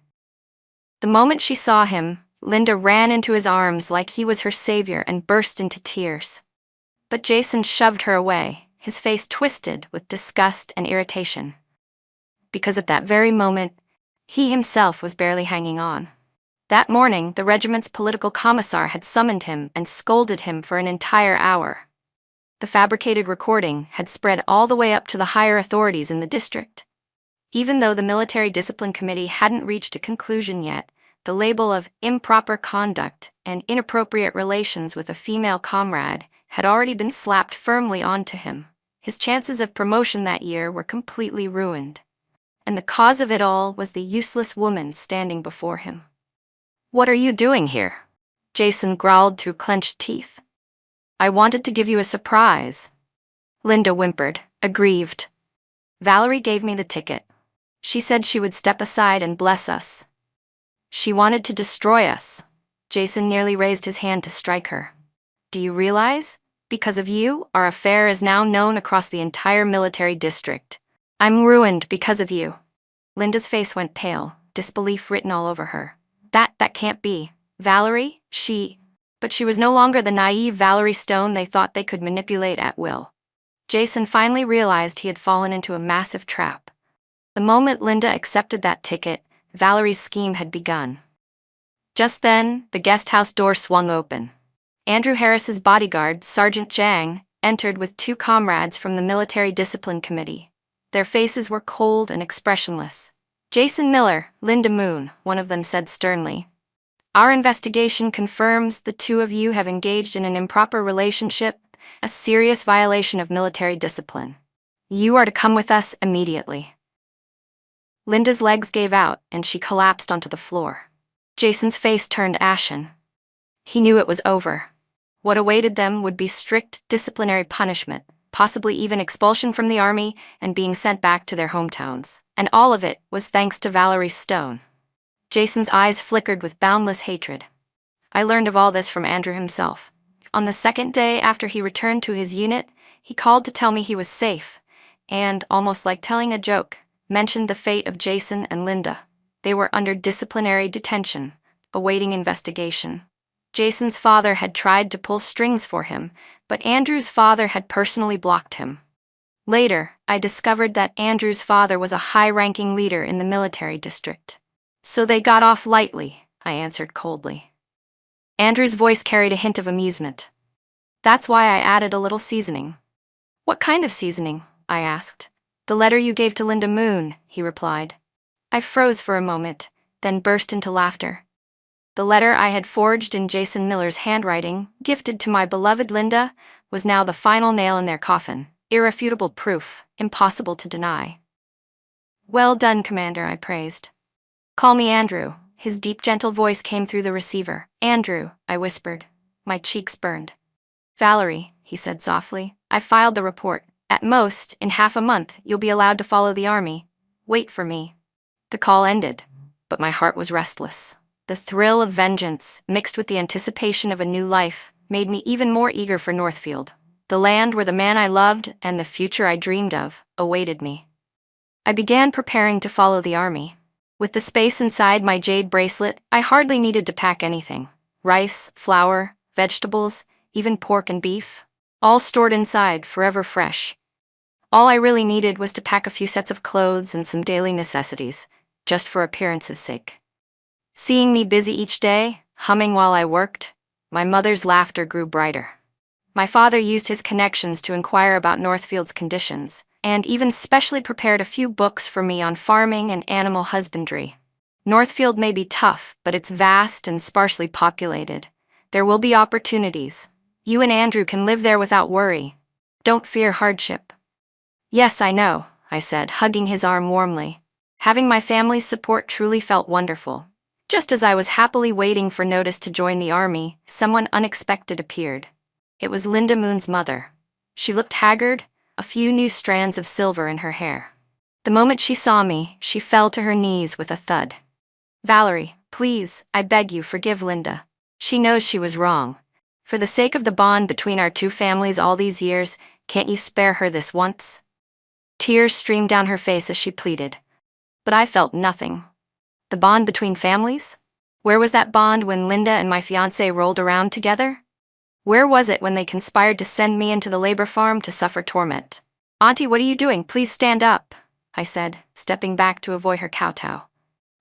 Speaker 1: The moment she saw him, Linda ran into his arms like he was her savior and burst into tears. But Jason shoved her away, his face twisted with disgust and irritation. Because at that very moment, he himself was barely hanging on. That morning, the regiment's political commissar had summoned him and scolded him for an entire hour. The fabricated recording had spread all the way up to the higher authorities in the district. Even though the Military Discipline Committee hadn't reached a conclusion yet, the label of improper conduct and inappropriate relations with a female comrade had already been slapped firmly onto him. His chances of promotion that year were completely ruined. And the cause of it all was the useless woman standing before him. "What are you doing here?" Jason growled through clenched teeth. "I wanted to give you a surprise." Linda whimpered, aggrieved. "Valerie gave me the ticket. She said she would step aside and bless us. She wanted to destroy us." Jason nearly raised his hand to strike her. "Do you realize? Because of you, our affair is now known across the entire military district. I'm ruined because of you." Linda's face went pale, disbelief written all over her. That can't be. Valerie, But she was no longer the naive Valerie Stone they thought they could manipulate at will. Jason finally realized he had fallen into a massive trap. The moment Linda accepted that ticket, Valerie's scheme had begun. Just then, the guest house door swung open. Andrew Harris's bodyguard, Sergeant Jang, entered with 2 comrades from the Military Discipline Committee. Their faces were cold and expressionless. "Jason Miller, Linda Moon," one of them said sternly. "Our investigation confirms the 2 of you have engaged in an improper relationship, a serious violation of military discipline. You are to come with us immediately." Linda's legs gave out and she collapsed onto the floor. Jason's face turned ashen. He knew it was over. What awaited them would be strict disciplinary punishment, possibly even expulsion from the army and being sent back to their hometowns. And all of it was thanks to Valerie Stone. Jason's eyes flickered with boundless hatred. "I learned of all this from Andrew himself. On the second day after he returned to his unit, he called to tell me he was safe, and, almost like telling a joke, mentioned the fate of Jason and Linda. They were under disciplinary detention, awaiting investigation. Jason's father had tried to pull strings for him, but Andrew's father had personally blocked him. Later, I discovered that Andrew's father was a high-ranking leader in the military district. So they got off lightly," I answered coldly. Andrew's voice carried a hint of amusement. "That's why I added a little seasoning." "What kind of seasoning?" I asked. "The letter you gave to Linda Moon," he replied. I froze for a moment, then burst into laughter. The letter I had forged in Jason Miller's handwriting, gifted to my beloved Linda, was now the final nail in their coffin, irrefutable proof, impossible to deny. "Well done, Commander," I praised. "Call me Andrew." His deep, gentle voice came through the receiver. "Andrew," I whispered. My cheeks burned. "Valerie," he said softly, "I filed the report. At most, in half a month, you'll be allowed to follow the army. Wait for me." The call ended, but my heart was restless. The thrill of vengeance, mixed with the anticipation of a new life, made me even more eager for Northfield, the land where the man I loved and the future I dreamed of awaited me. I began preparing to follow the army. With the space inside my jade bracelet, I hardly needed to pack anything. Rice, flour, vegetables, even pork and beef, all stored inside, forever fresh. All I really needed was to pack a few sets of clothes and some daily necessities, just for appearance's sake. Seeing me busy each day, humming while I worked, my mother's laughter grew brighter. My father used his connections to inquire about Northfield's conditions, and even specially prepared a few books for me on farming and animal husbandry. Northfield may be tough, but it's vast and sparsely populated. There will be opportunities. You and Andrew can live there without worry. Don't fear hardship." "Yes, I know," I said, hugging his arm warmly. Having my family's support truly felt wonderful. Just as I was happily waiting for notice to join the army, someone unexpected appeared. It was Linda Moon's mother. She looked haggard, a few new strands of silver in her hair. The moment she saw me, she fell to her knees with a thud. "Valerie, please, I beg you, forgive Linda. She knows she was wrong. For the sake of the bond between our 2 families all these years, can't you spare her this once?" Tears streamed down her face as she pleaded. But I felt nothing. The bond between families? Where was that bond when Linda and my fiancé rolled around together? Where was it when they conspired to send me into the labor farm to suffer torment? "Auntie, what are you doing? Please stand up," I said, stepping back to avoid her kowtow.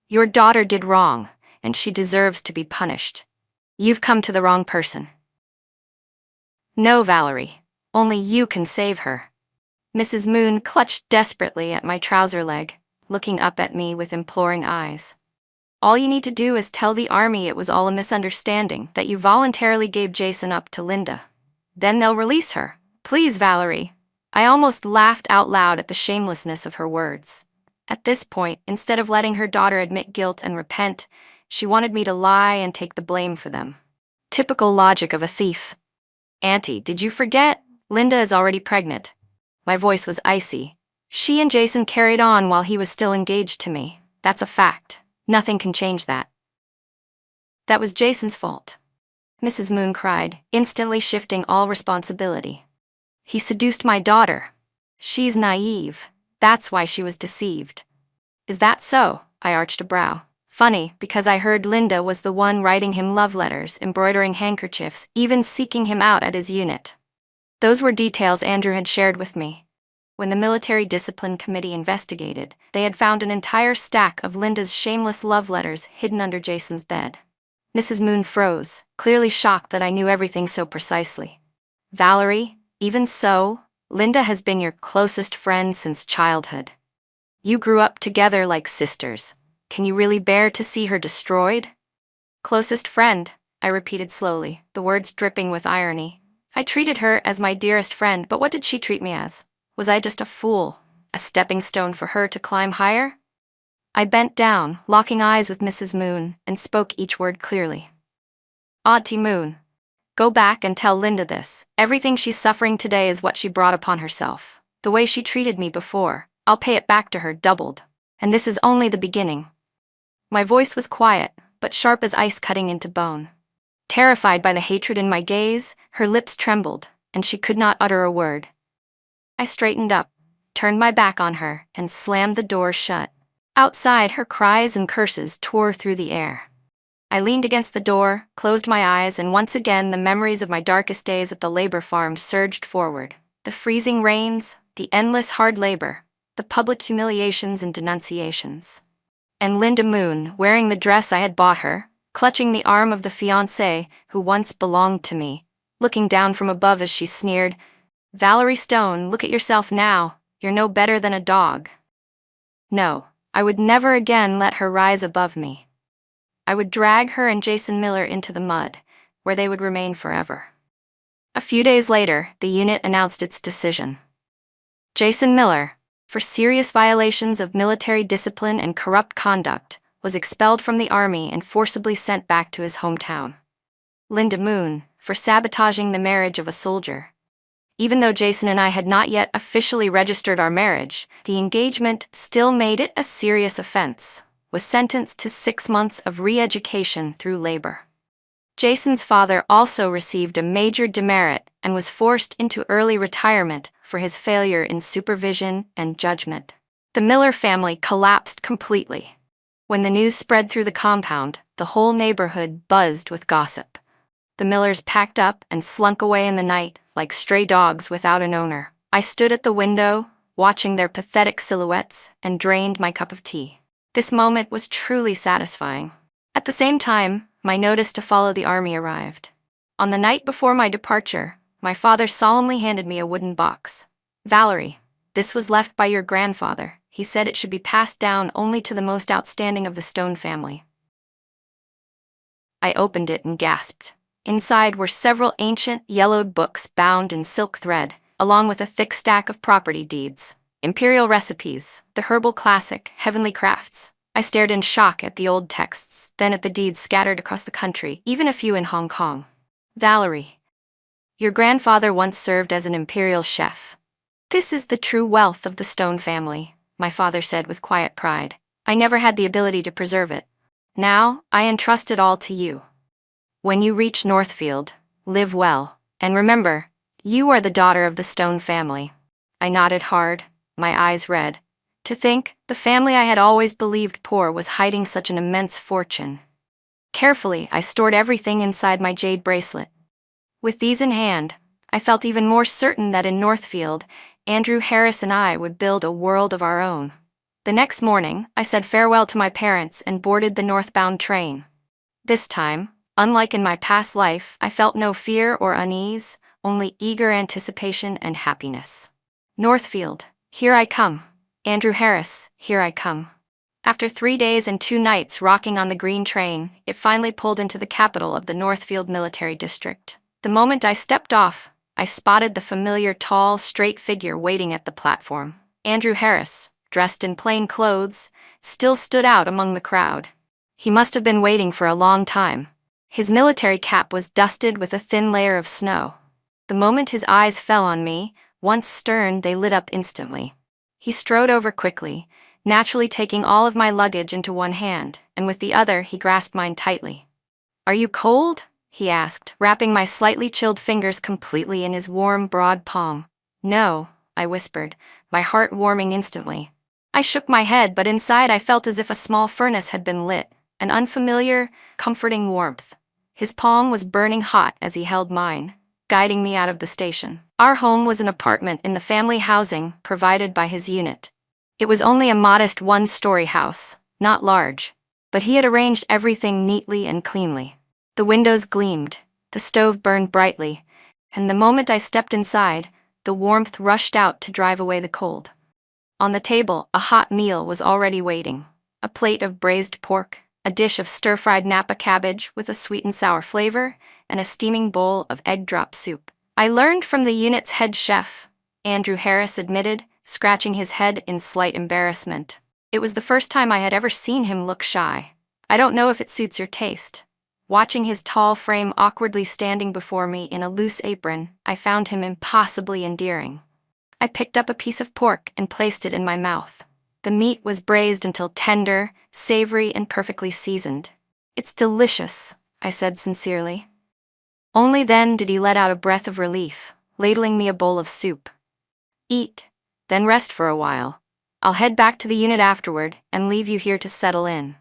Speaker 1: "Your daughter did wrong, and she deserves to be punished. You've come to the wrong person. No, Valerie. Only you can save her. Mrs. Moon clutched desperately at my trouser leg, looking up at me with imploring eyes. All you need to do is tell the army it was all a misunderstanding, that you voluntarily gave Jason up to Linda. Then they'll release her. Please, Valerie. I almost laughed out loud at the shamelessness of her words. At this point, instead of letting her daughter admit guilt and repent, she wanted me to lie and take the blame for them. Typical logic of a thief. Auntie, did you forget? Linda is already pregnant. My voice was icy. She and Jason carried on while he was still engaged to me. That's a fact. Nothing can change that. That was Jason's fault. Mrs. Moon cried, instantly shifting all responsibility. He seduced my daughter. She's naive. That's why she was deceived. Is that so? I arched a brow. Funny, because I heard Linda was the one writing him love letters, embroidering handkerchiefs, even seeking him out at his unit. Those were details Andrew had shared with me. When the Military Discipline Committee investigated, they had found an entire stack of Linda's shameless love letters hidden under Jason's bed. Mrs. Moon froze, clearly shocked that I knew everything so precisely. Valerie, even so, Linda has been your closest friend since childhood. You grew up together like sisters. Can you really bear to see her destroyed? Closest friend, I repeated slowly, the words dripping with irony. I treated her as my dearest friend, but what did she treat me as? Was I just a fool, a stepping stone for her to climb higher? I bent down, locking eyes with Mrs. Moon, and spoke each word clearly. Auntie Moon, go back and tell Linda this. Everything she's suffering today is what she brought upon herself. The way she treated me before, I'll pay it back to her doubled. And this is only the beginning. My voice was quiet, but sharp as ice cutting into bone. Terrified by the hatred in my gaze, her lips trembled, and she could not utter a word. I straightened up, turned my back on her, and slammed the door shut. Outside, her cries and curses tore through the air. I leaned against the door, closed my eyes, and once again the memories of my darkest days at the labor farm surged forward. The freezing rains, the endless hard labor, the public humiliations and denunciations. And Linda Moon, wearing the dress I had bought her, clutching the arm of the fiancé who once belonged to me, looking down from above as she sneered, "Valerie Stone, look at yourself now. You're no better than a dog." No, I would never again let her rise above me. I would drag her and Jason Miller into the mud, where they would remain forever. A few days later, the unit announced its decision. Jason Miller, for serious violations of military discipline and corrupt conduct, was expelled from the army and forcibly sent back to his hometown. Linda Moon, for sabotaging the marriage of a soldier. Even though Jason and I had not yet officially registered our marriage, the engagement still made it a serious offense, was sentenced to 6 months of re-education through labor. Jason's father also received a major demerit and was forced into early retirement for his failure in supervision and judgment. The Miller family collapsed completely. When the news spread through the compound, the whole neighborhood buzzed with gossip. The Millers packed up and slunk away in the night, like stray dogs without an owner. I stood at the window, watching their pathetic silhouettes, and drained my cup of tea. This moment was truly satisfying. At the same time, my notice to follow the army arrived. On the night before my departure, my father solemnly handed me a wooden box. "Valerie, this was left by your grandfather. He said it should be passed down only to the most outstanding of the Stone family." I opened it and gasped. Inside were several ancient, yellowed books bound in silk thread, along with a thick stack of property deeds, imperial recipes, the herbal classic, Heavenly Crafts. I stared in shock at the old texts, then at the deeds scattered across the country, even a few in Hong Kong. "Valerie, your grandfather once served as an imperial chef. This is the true wealth of the Stone family," my father said with quiet pride. "I never had the ability to preserve it. Now, I entrust it all to you. When you reach Northfield, live well, and remember, you are the daughter of the Stone family." I nodded hard, my eyes red. To think, the family I had always believed poor was hiding such an immense fortune. Carefully, I stored everything inside my jade bracelet. With these in hand, I felt even more certain that in Northfield, Andrew Harris and I would build a world of our own. The next morning, I said farewell to my parents and boarded the northbound train. This time, unlike in my past life, I felt no fear or unease, only eager anticipation and happiness. Northfield, here I come. Andrew Harris, here I come. After 3 days and 2 nights rocking on the green train, it finally pulled into the capital of the Northfield Military District. The moment I stepped off, I spotted the familiar tall, straight figure waiting at the platform. Andrew Harris, dressed in plain clothes, still stood out among the crowd. He must have been waiting for a long time. His military cap was dusted with a thin layer of snow. The moment his eyes fell on me, once stern, they lit up instantly. He strode over quickly, naturally taking all of my luggage into one hand, and with the other he grasped mine tightly. "Are you cold?" he asked, wrapping my slightly chilled fingers completely in his warm, broad palm. "No," I whispered, my heart warming instantly. I shook my head, but inside I felt as if a small furnace had been lit, an unfamiliar, comforting warmth. His palm was burning hot as he held mine, guiding me out of the station. Our home was an apartment in the family housing provided by his unit. It was only a modest 1-story house, not large, but he had arranged everything neatly and cleanly. The windows gleamed, the stove burned brightly, and the moment I stepped inside, the warmth rushed out to drive away the cold. On the table, a hot meal was already waiting. A plate of braised pork, a dish of stir-fried Napa cabbage with a sweet and sour flavor, and a steaming bowl of egg drop soup. "I learned from the unit's head chef," Andrew Harris admitted, scratching his head in slight embarrassment. It was the first time I had ever seen him look shy. "I don't know if it suits your taste." Watching his tall frame awkwardly standing before me in a loose apron, I found him impossibly endearing. I picked up a piece of pork and placed it in my mouth. The meat was braised until tender, savory, and perfectly seasoned. "It's delicious," I said sincerely. Only then did he let out a breath of relief, ladling me a bowl of soup. "Eat, then rest for a while. I'll head back to the unit afterward and leave you here to settle in."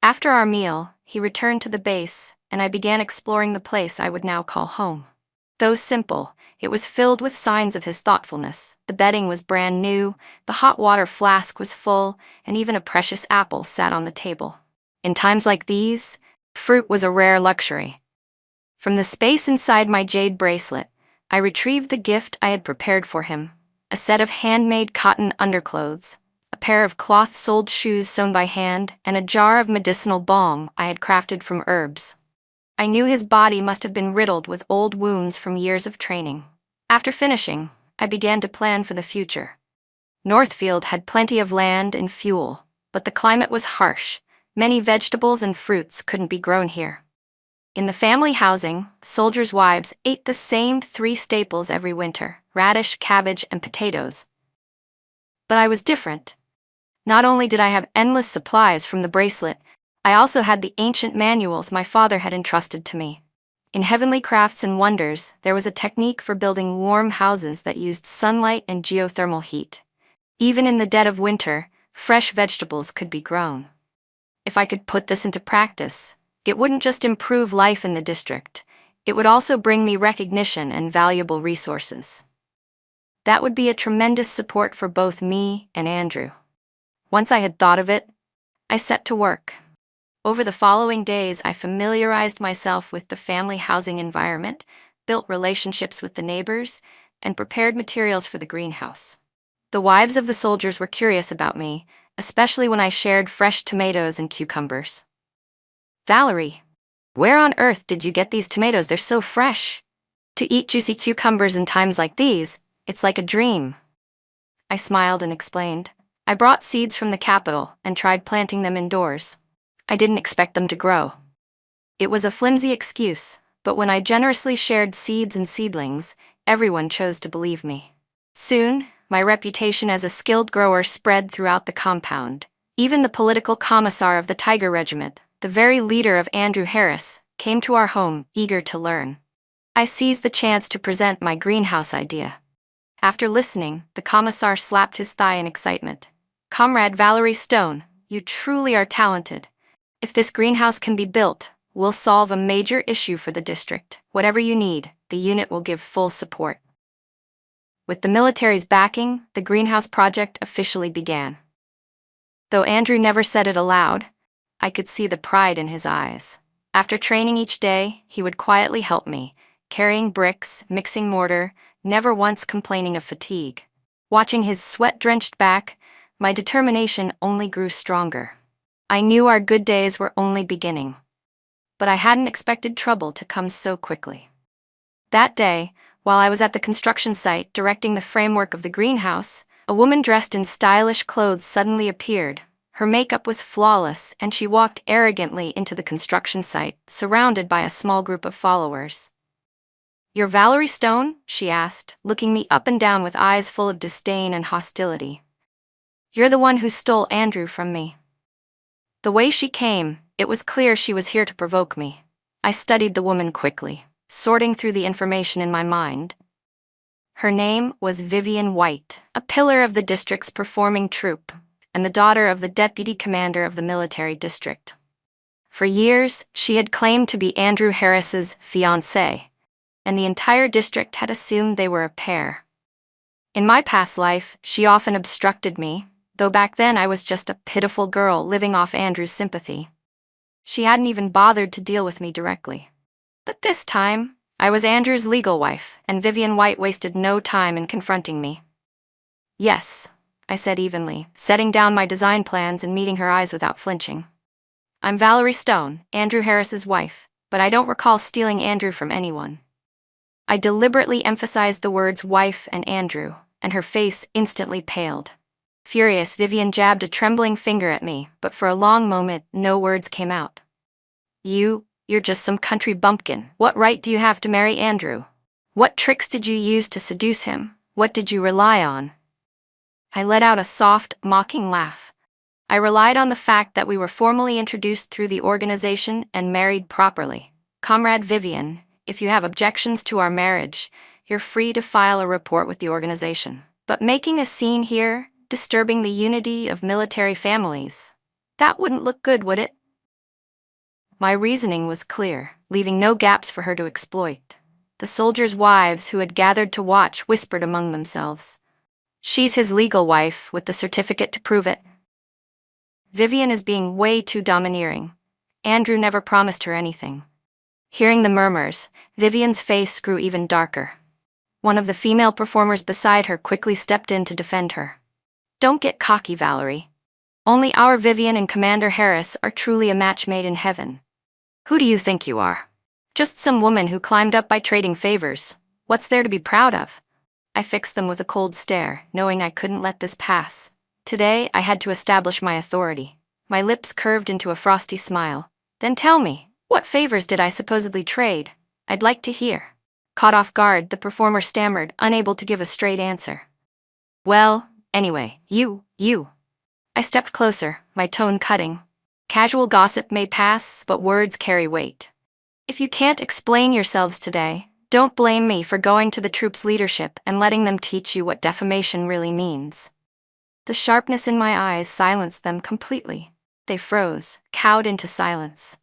Speaker 1: After our meal, he returned to the base, and I began exploring the place I would now call home. Though simple, it was filled with signs of his thoughtfulness. The bedding was brand new, the hot water flask was full, and even a precious apple sat on the table. In times like these, fruit was a rare luxury. From the space inside my jade bracelet, I retrieved the gift I had prepared for him: a set of handmade cotton underclothes, a pair of cloth-soled shoes sewn by hand, and a jar of medicinal balm I had crafted from herbs. I knew his body must have been riddled with old wounds from years of training. After finishing, I began to plan for the future. Northfield had plenty of land and fuel, but the climate was harsh. Many vegetables and fruits couldn't be grown here. In the family housing, soldiers' wives ate the same 3 staples every winter: radish, cabbage, and potatoes. But I was different. Not only did I have endless supplies from the bracelet, I also had the ancient manuals my father had entrusted to me. In Heavenly Crafts and Wonders, there was a technique for building warm houses that used sunlight and geothermal heat. Even in the dead of winter, fresh vegetables could be grown. If I could put this into practice, it wouldn't just improve life in the district, it would also bring me recognition and valuable resources. That would be a tremendous support for both me and Andrew. Once I had thought of it, I set to work. Over the following days, I familiarized myself with the family housing environment, built relationships with the neighbors, and prepared materials for the greenhouse. The wives of the soldiers were curious about me, especially when I shared fresh tomatoes and cucumbers. "Valerie, where on earth did you get these tomatoes? They're so fresh." "To eat juicy cucumbers in times like these, it's like a dream." I smiled and explained. "I brought seeds from the capital and tried planting them indoors. I didn't expect them to grow." It was a flimsy excuse, but when I generously shared seeds and seedlings, everyone chose to believe me. Soon, my reputation as a skilled grower spread throughout the compound. Even the political commissar of the Tiger Regiment, the very leader of Andrew Harris, came to our home, eager to learn. I seized the chance to present my greenhouse idea. After listening, the commissar slapped his thigh in excitement. "Comrade Valerie Stone, you truly are talented. If this greenhouse can be built, we'll solve a major issue for the district. Whatever you need, the unit will give full support." With the military's backing, the greenhouse project officially began. Though Andrew never said it aloud, I could see the pride in his eyes. After training each day, he would quietly help me, carrying bricks, mixing mortar, never once complaining of fatigue. Watching his sweat-drenched back, my determination only grew stronger. I knew our good days were only beginning, but I hadn't expected trouble to come so quickly. That day, while I was at the construction site directing the framework of the greenhouse, a woman dressed in stylish clothes suddenly appeared. Her makeup was flawless, and she walked arrogantly into the construction site, surrounded by a small group of followers. "You're Valerie Stone?" she asked, looking me up and down with eyes full of disdain and hostility. "You're the one who stole Andrew from me." The way she came, it was clear she was here to provoke me. I studied the woman quickly, sorting through the information in my mind. Her name was Vivian White, a pillar of the district's performing troupe, and the daughter of the deputy commander of the military district. For years, she had claimed to be Andrew Harris's fiancée, and the entire district had assumed they were a pair. In my past life, she often obstructed me, though back then I was just a pitiful girl living off Andrew's sympathy. She hadn't even bothered to deal with me directly. But this time, I was Andrew's legal wife, and Vivian White wasted no time in confronting me. "Yes," I said evenly, setting down my design plans and meeting her eyes without flinching. "I'm Valerie Stone, Andrew Harris's wife, but I don't recall stealing Andrew from anyone." I deliberately emphasized the words wife and Andrew, and her face instantly paled. Furious, Vivian jabbed a trembling finger at me, but for a long moment, no words came out. You're just some country bumpkin. What right do you have to marry Andrew? What tricks did you use to seduce him? What did you rely on?" I let out a soft, mocking laugh. "I relied on the fact that we were formally introduced through the organization and married properly. Comrade Vivian, if you have objections to our marriage, you're free to file a report with the organization. But making a scene here, disturbing the unity of military families, that wouldn't look good, would it?" My reasoning was clear, leaving no gaps for her to exploit. The soldiers' wives who had gathered to watch whispered among themselves. "She's his legal wife, with the certificate to prove it." Vivian is being way too domineering. Andrew never promised her anything. Hearing the murmurs, Vivian's face grew even darker. One of the female performers beside her quickly stepped in to defend her. "Don't get cocky, Valerie. Only our Vivian and Commander Harris are truly a match made in heaven. Who do you think you are? Just some woman who climbed up by trading favors. What's there to be proud of?" I fixed them with a cold stare, knowing I couldn't let this pass. Today, I had to establish my authority. My lips curved into a frosty smile. "Then tell me, what favors did I supposedly trade? I'd like to hear." Caught off guard, the performer stammered, unable to give a straight answer. "Well, anyway, you. I stepped closer, my tone cutting. "Casual gossip may pass, but words carry weight. If you can't explain yourselves today, don't blame me for going to the troops' leadership and letting them teach you what defamation really means." The sharpness in my eyes silenced them completely. They froze, cowed into silence.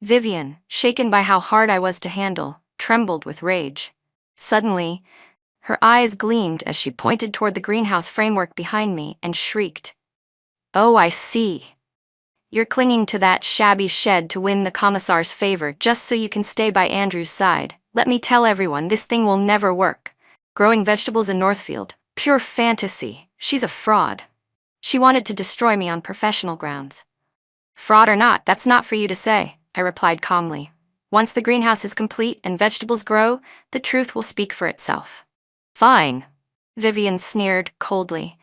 Speaker 1: Vivian, shaken by how hard I was to handle, trembled with rage. Suddenly, her eyes gleamed as she pointed toward the greenhouse framework behind me and shrieked. "Oh, I see. You're clinging to that shabby shed to win the commissar's favor just so you can stay by Andrew's side. Let me tell everyone, this thing will never work. Growing vegetables in Northfield, pure fantasy. She's a fraud. She wanted to destroy me on professional grounds." "Fraud or not, that's not for you to say," I replied calmly. "Once the greenhouse is complete and vegetables grow, the truth will speak for itself." "Fine," Vivian sneered coldly.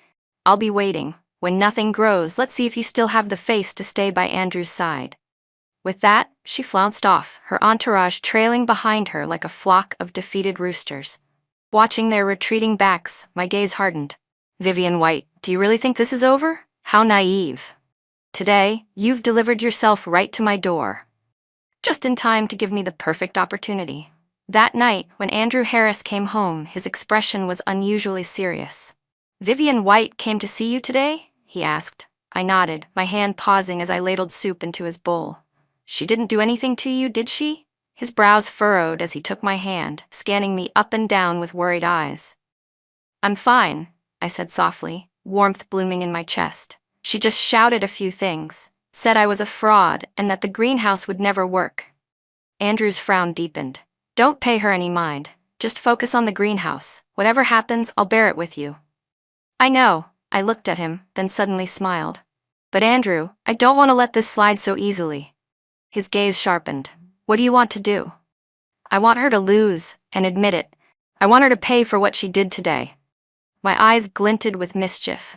Speaker 1: "I'll be waiting. When nothing grows, let's see if you still have the face to stay by Andrew's side." With that, she flounced off, her entourage trailing behind her like a flock of defeated roosters. Watching their retreating backs, my gaze hardened. "Vivian White, do you really think this is over? How naive. Today, you've delivered yourself right to my door. Just in time to give me the perfect opportunity." That night, when Andrew Harris came home, his expression was unusually serious. "Vivian White came to see you today?" he asked. I nodded, my hand pausing as I ladled soup into his bowl. "She didn't do anything to you, did she?" His brows furrowed as he took my hand, scanning me up and down with worried eyes. "I'm fine," I said softly, warmth blooming in my chest. "She just shouted a few things. said I was a fraud and that the greenhouse would never work. Andrew's frown deepened. Don't pay her any mind. Just focus on the greenhouse. Whatever happens, I'll bear it with you. I know. I looked at him, then suddenly smiled. But Andrew, I don't want to let this slide so easily. His gaze sharpened. What do you want to do? I want her to lose, and admit it. I want her to pay for what she did today. My eyes glinted with mischief.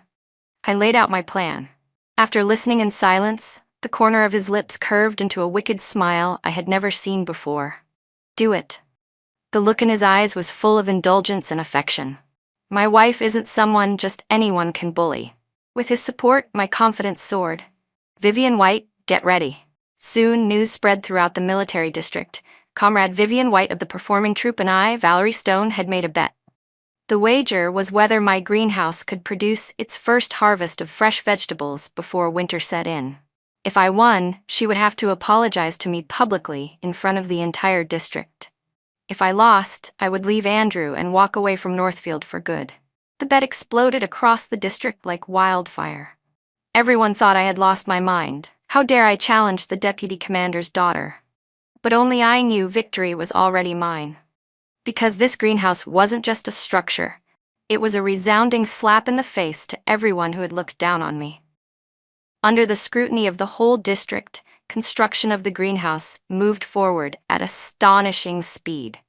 Speaker 1: I laid out my plan. After listening in silence, the corner of his lips curved into a wicked smile I had never seen before. Do it. The look in his eyes was full of indulgence and affection. My wife isn't someone just anyone can bully. With his support, my confidence soared. Vivian White, get ready. Soon, news spread throughout the military district. Comrade Vivian White of the performing troupe and I, Valerie Stone, had made a bet. The wager was whether my greenhouse could produce its first harvest of fresh vegetables before winter set in. If I won, she would have to apologize to me publicly in front of the entire district. If I lost, I would leave Andrew and walk away from Northfield for good. The bet exploded across the district like wildfire. Everyone thought I had lost my mind. How dare I challenge the deputy commander's daughter? But only I knew victory was already mine. Because this greenhouse wasn't just a structure, it was a resounding slap in the face to everyone who had looked down on me. Under the scrutiny of the whole district, construction of the greenhouse moved forward at astonishing speed.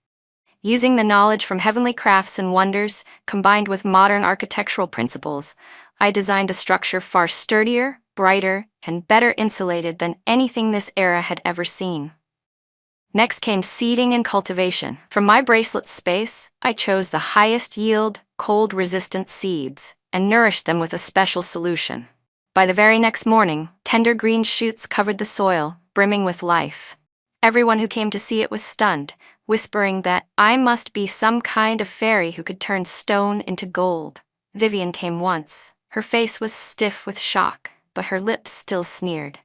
Speaker 1: Using the knowledge from heavenly crafts and wonders, combined with modern architectural principles, I designed a structure far sturdier, brighter, and better insulated than anything this era had ever seen. Next came seeding and cultivation. From my bracelet space, I chose the highest yield, cold-resistant seeds, and nourished them with a special solution. By the very next morning, tender green shoots covered the soil, brimming with life. Everyone who came to see it was stunned, whispering that I must be some kind of fairy who could turn stone into gold. Vivian came once. Her face was stiff with shock, but her lips still sneered.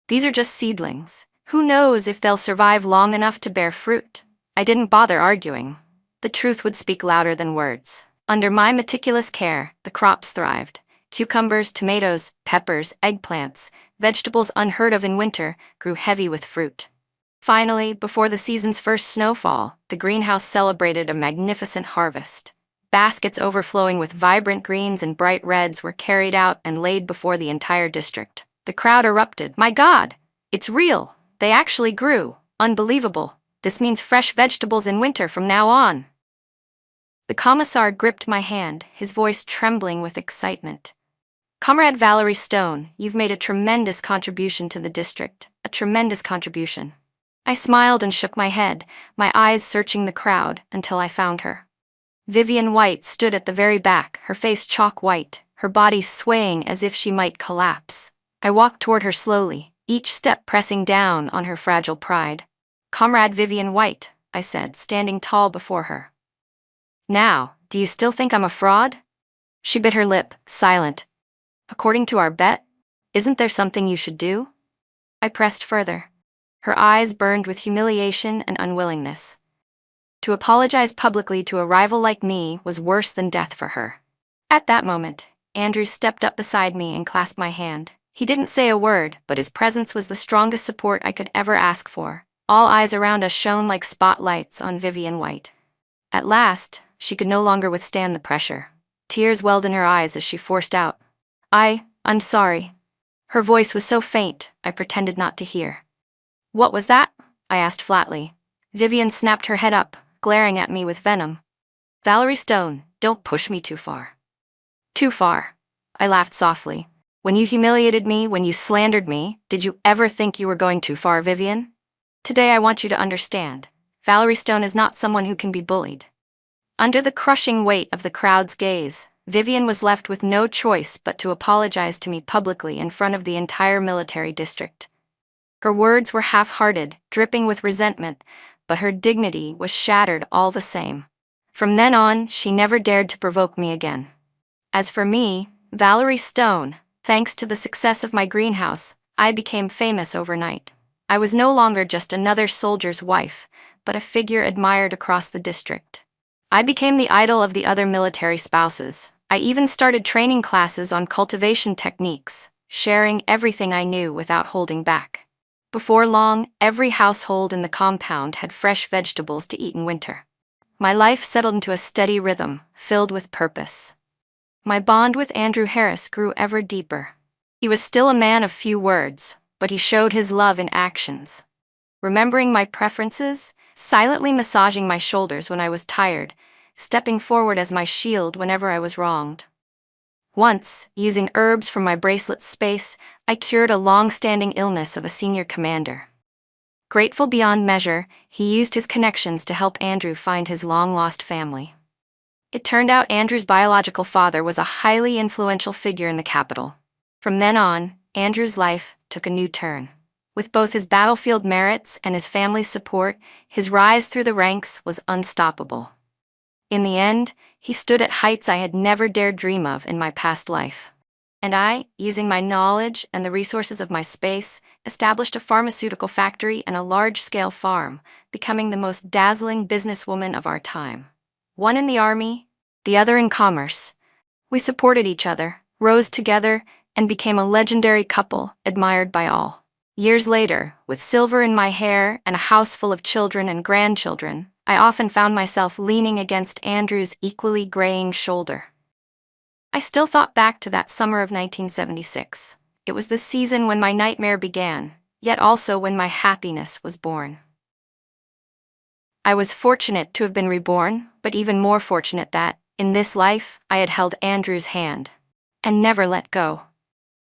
Speaker 1: These are just seedlings. Who knows if they'll survive long enough to bear fruit? I didn't bother arguing. The truth would speak louder than words. Under my meticulous care, the crops thrived. Cucumbers, tomatoes, peppers, eggplants, vegetables unheard of in winter, grew heavy with fruit. Finally, before the season's first snowfall, the greenhouse celebrated a magnificent harvest. Baskets overflowing with vibrant greens and bright reds were carried out and laid before the entire district. The crowd erupted. My God! It's real! They actually grew. Unbelievable. This means fresh vegetables in winter from now on. The commissar gripped my hand, his voice trembling with excitement. Comrade Valerie Stone, you've made a tremendous contribution to the district. A tremendous contribution. I smiled and shook my head, my eyes searching the crowd until I found her. Vivian White stood at the very back, her face chalk white, her body swaying as if she might collapse. I walked toward her slowly, each step pressing down on her fragile pride. Comrade Vivian White, I said, standing tall before her. Now, do you still think I'm a fraud? She bit her lip, silent. According to our bet, isn't there something you should do? I pressed further. Her eyes burned with humiliation and unwillingness. To apologize publicly to a rival like me was worse than death for her. At that moment, Andrew stepped up beside me and clasped my hand. He didn't say a word, but his presence was the strongest support I could ever ask for. All eyes around us shone like spotlights on Vivian White. At last, she could no longer withstand the pressure. Tears welled in her eyes as she forced out, I'm sorry. Her voice was so faint, I pretended not to hear. What was that? I asked flatly. Vivian snapped her head up, glaring at me with venom. Valerie Stone, don't push me too far. Too far. I laughed softly. When you humiliated me, when you slandered me, did you ever think you were going too far, Vivian? Today I want you to understand. Valerie Stone is not someone who can be bullied. Under the crushing weight of the crowd's gaze, Vivian was left with no choice but to apologize to me publicly in front of the entire military district. Her words were half-hearted, dripping with resentment, but her dignity was shattered all the same. From then on, she never dared to provoke me again. As for me, Valerie Stone, thanks to the success of my greenhouse, I became famous overnight. I was no longer just another soldier's wife, but a figure admired across the district. I became the idol of the other military spouses. I even started training classes on cultivation techniques. sharing everything I knew without holding back. Before long, every household in the compound had fresh vegetables to eat in winter. My life settled into a steady rhythm, filled with purpose. My bond with Andrew Harris grew ever deeper. He was still a man of few words, but he showed his love in actions. Remembering my preferences, silently massaging my shoulders when I was tired, stepping forward as my shield whenever I was wronged. Once, using herbs from my bracelet space, I cured a long-standing illness of a senior commander. Grateful beyond measure, he used his connections to help Andrew find his long-lost family. It turned out Andrew's biological father was a highly influential figure in the capital. From then on, Andrew's life took a new turn. With both his battlefield merits and his family's support, his rise through the ranks was unstoppable. In the end, he stood at heights I had never dared dream of in my past life. And I, using my knowledge and the resources of my space, established a pharmaceutical factory and a large-scale farm, becoming the most dazzling businesswoman of our time. One in the army, the other in commerce. We supported each other, rose together, and became a legendary couple, admired by all. Years later, with silver in my hair and a house full of children and grandchildren, I often found myself leaning against Andrew's equally graying shoulder. I still thought back to that summer of 1976. It was the season when my nightmare began, yet also when my happiness was born. I was fortunate to have been reborn, but even more fortunate that, in this life, I had held Andrew's hand and never let go.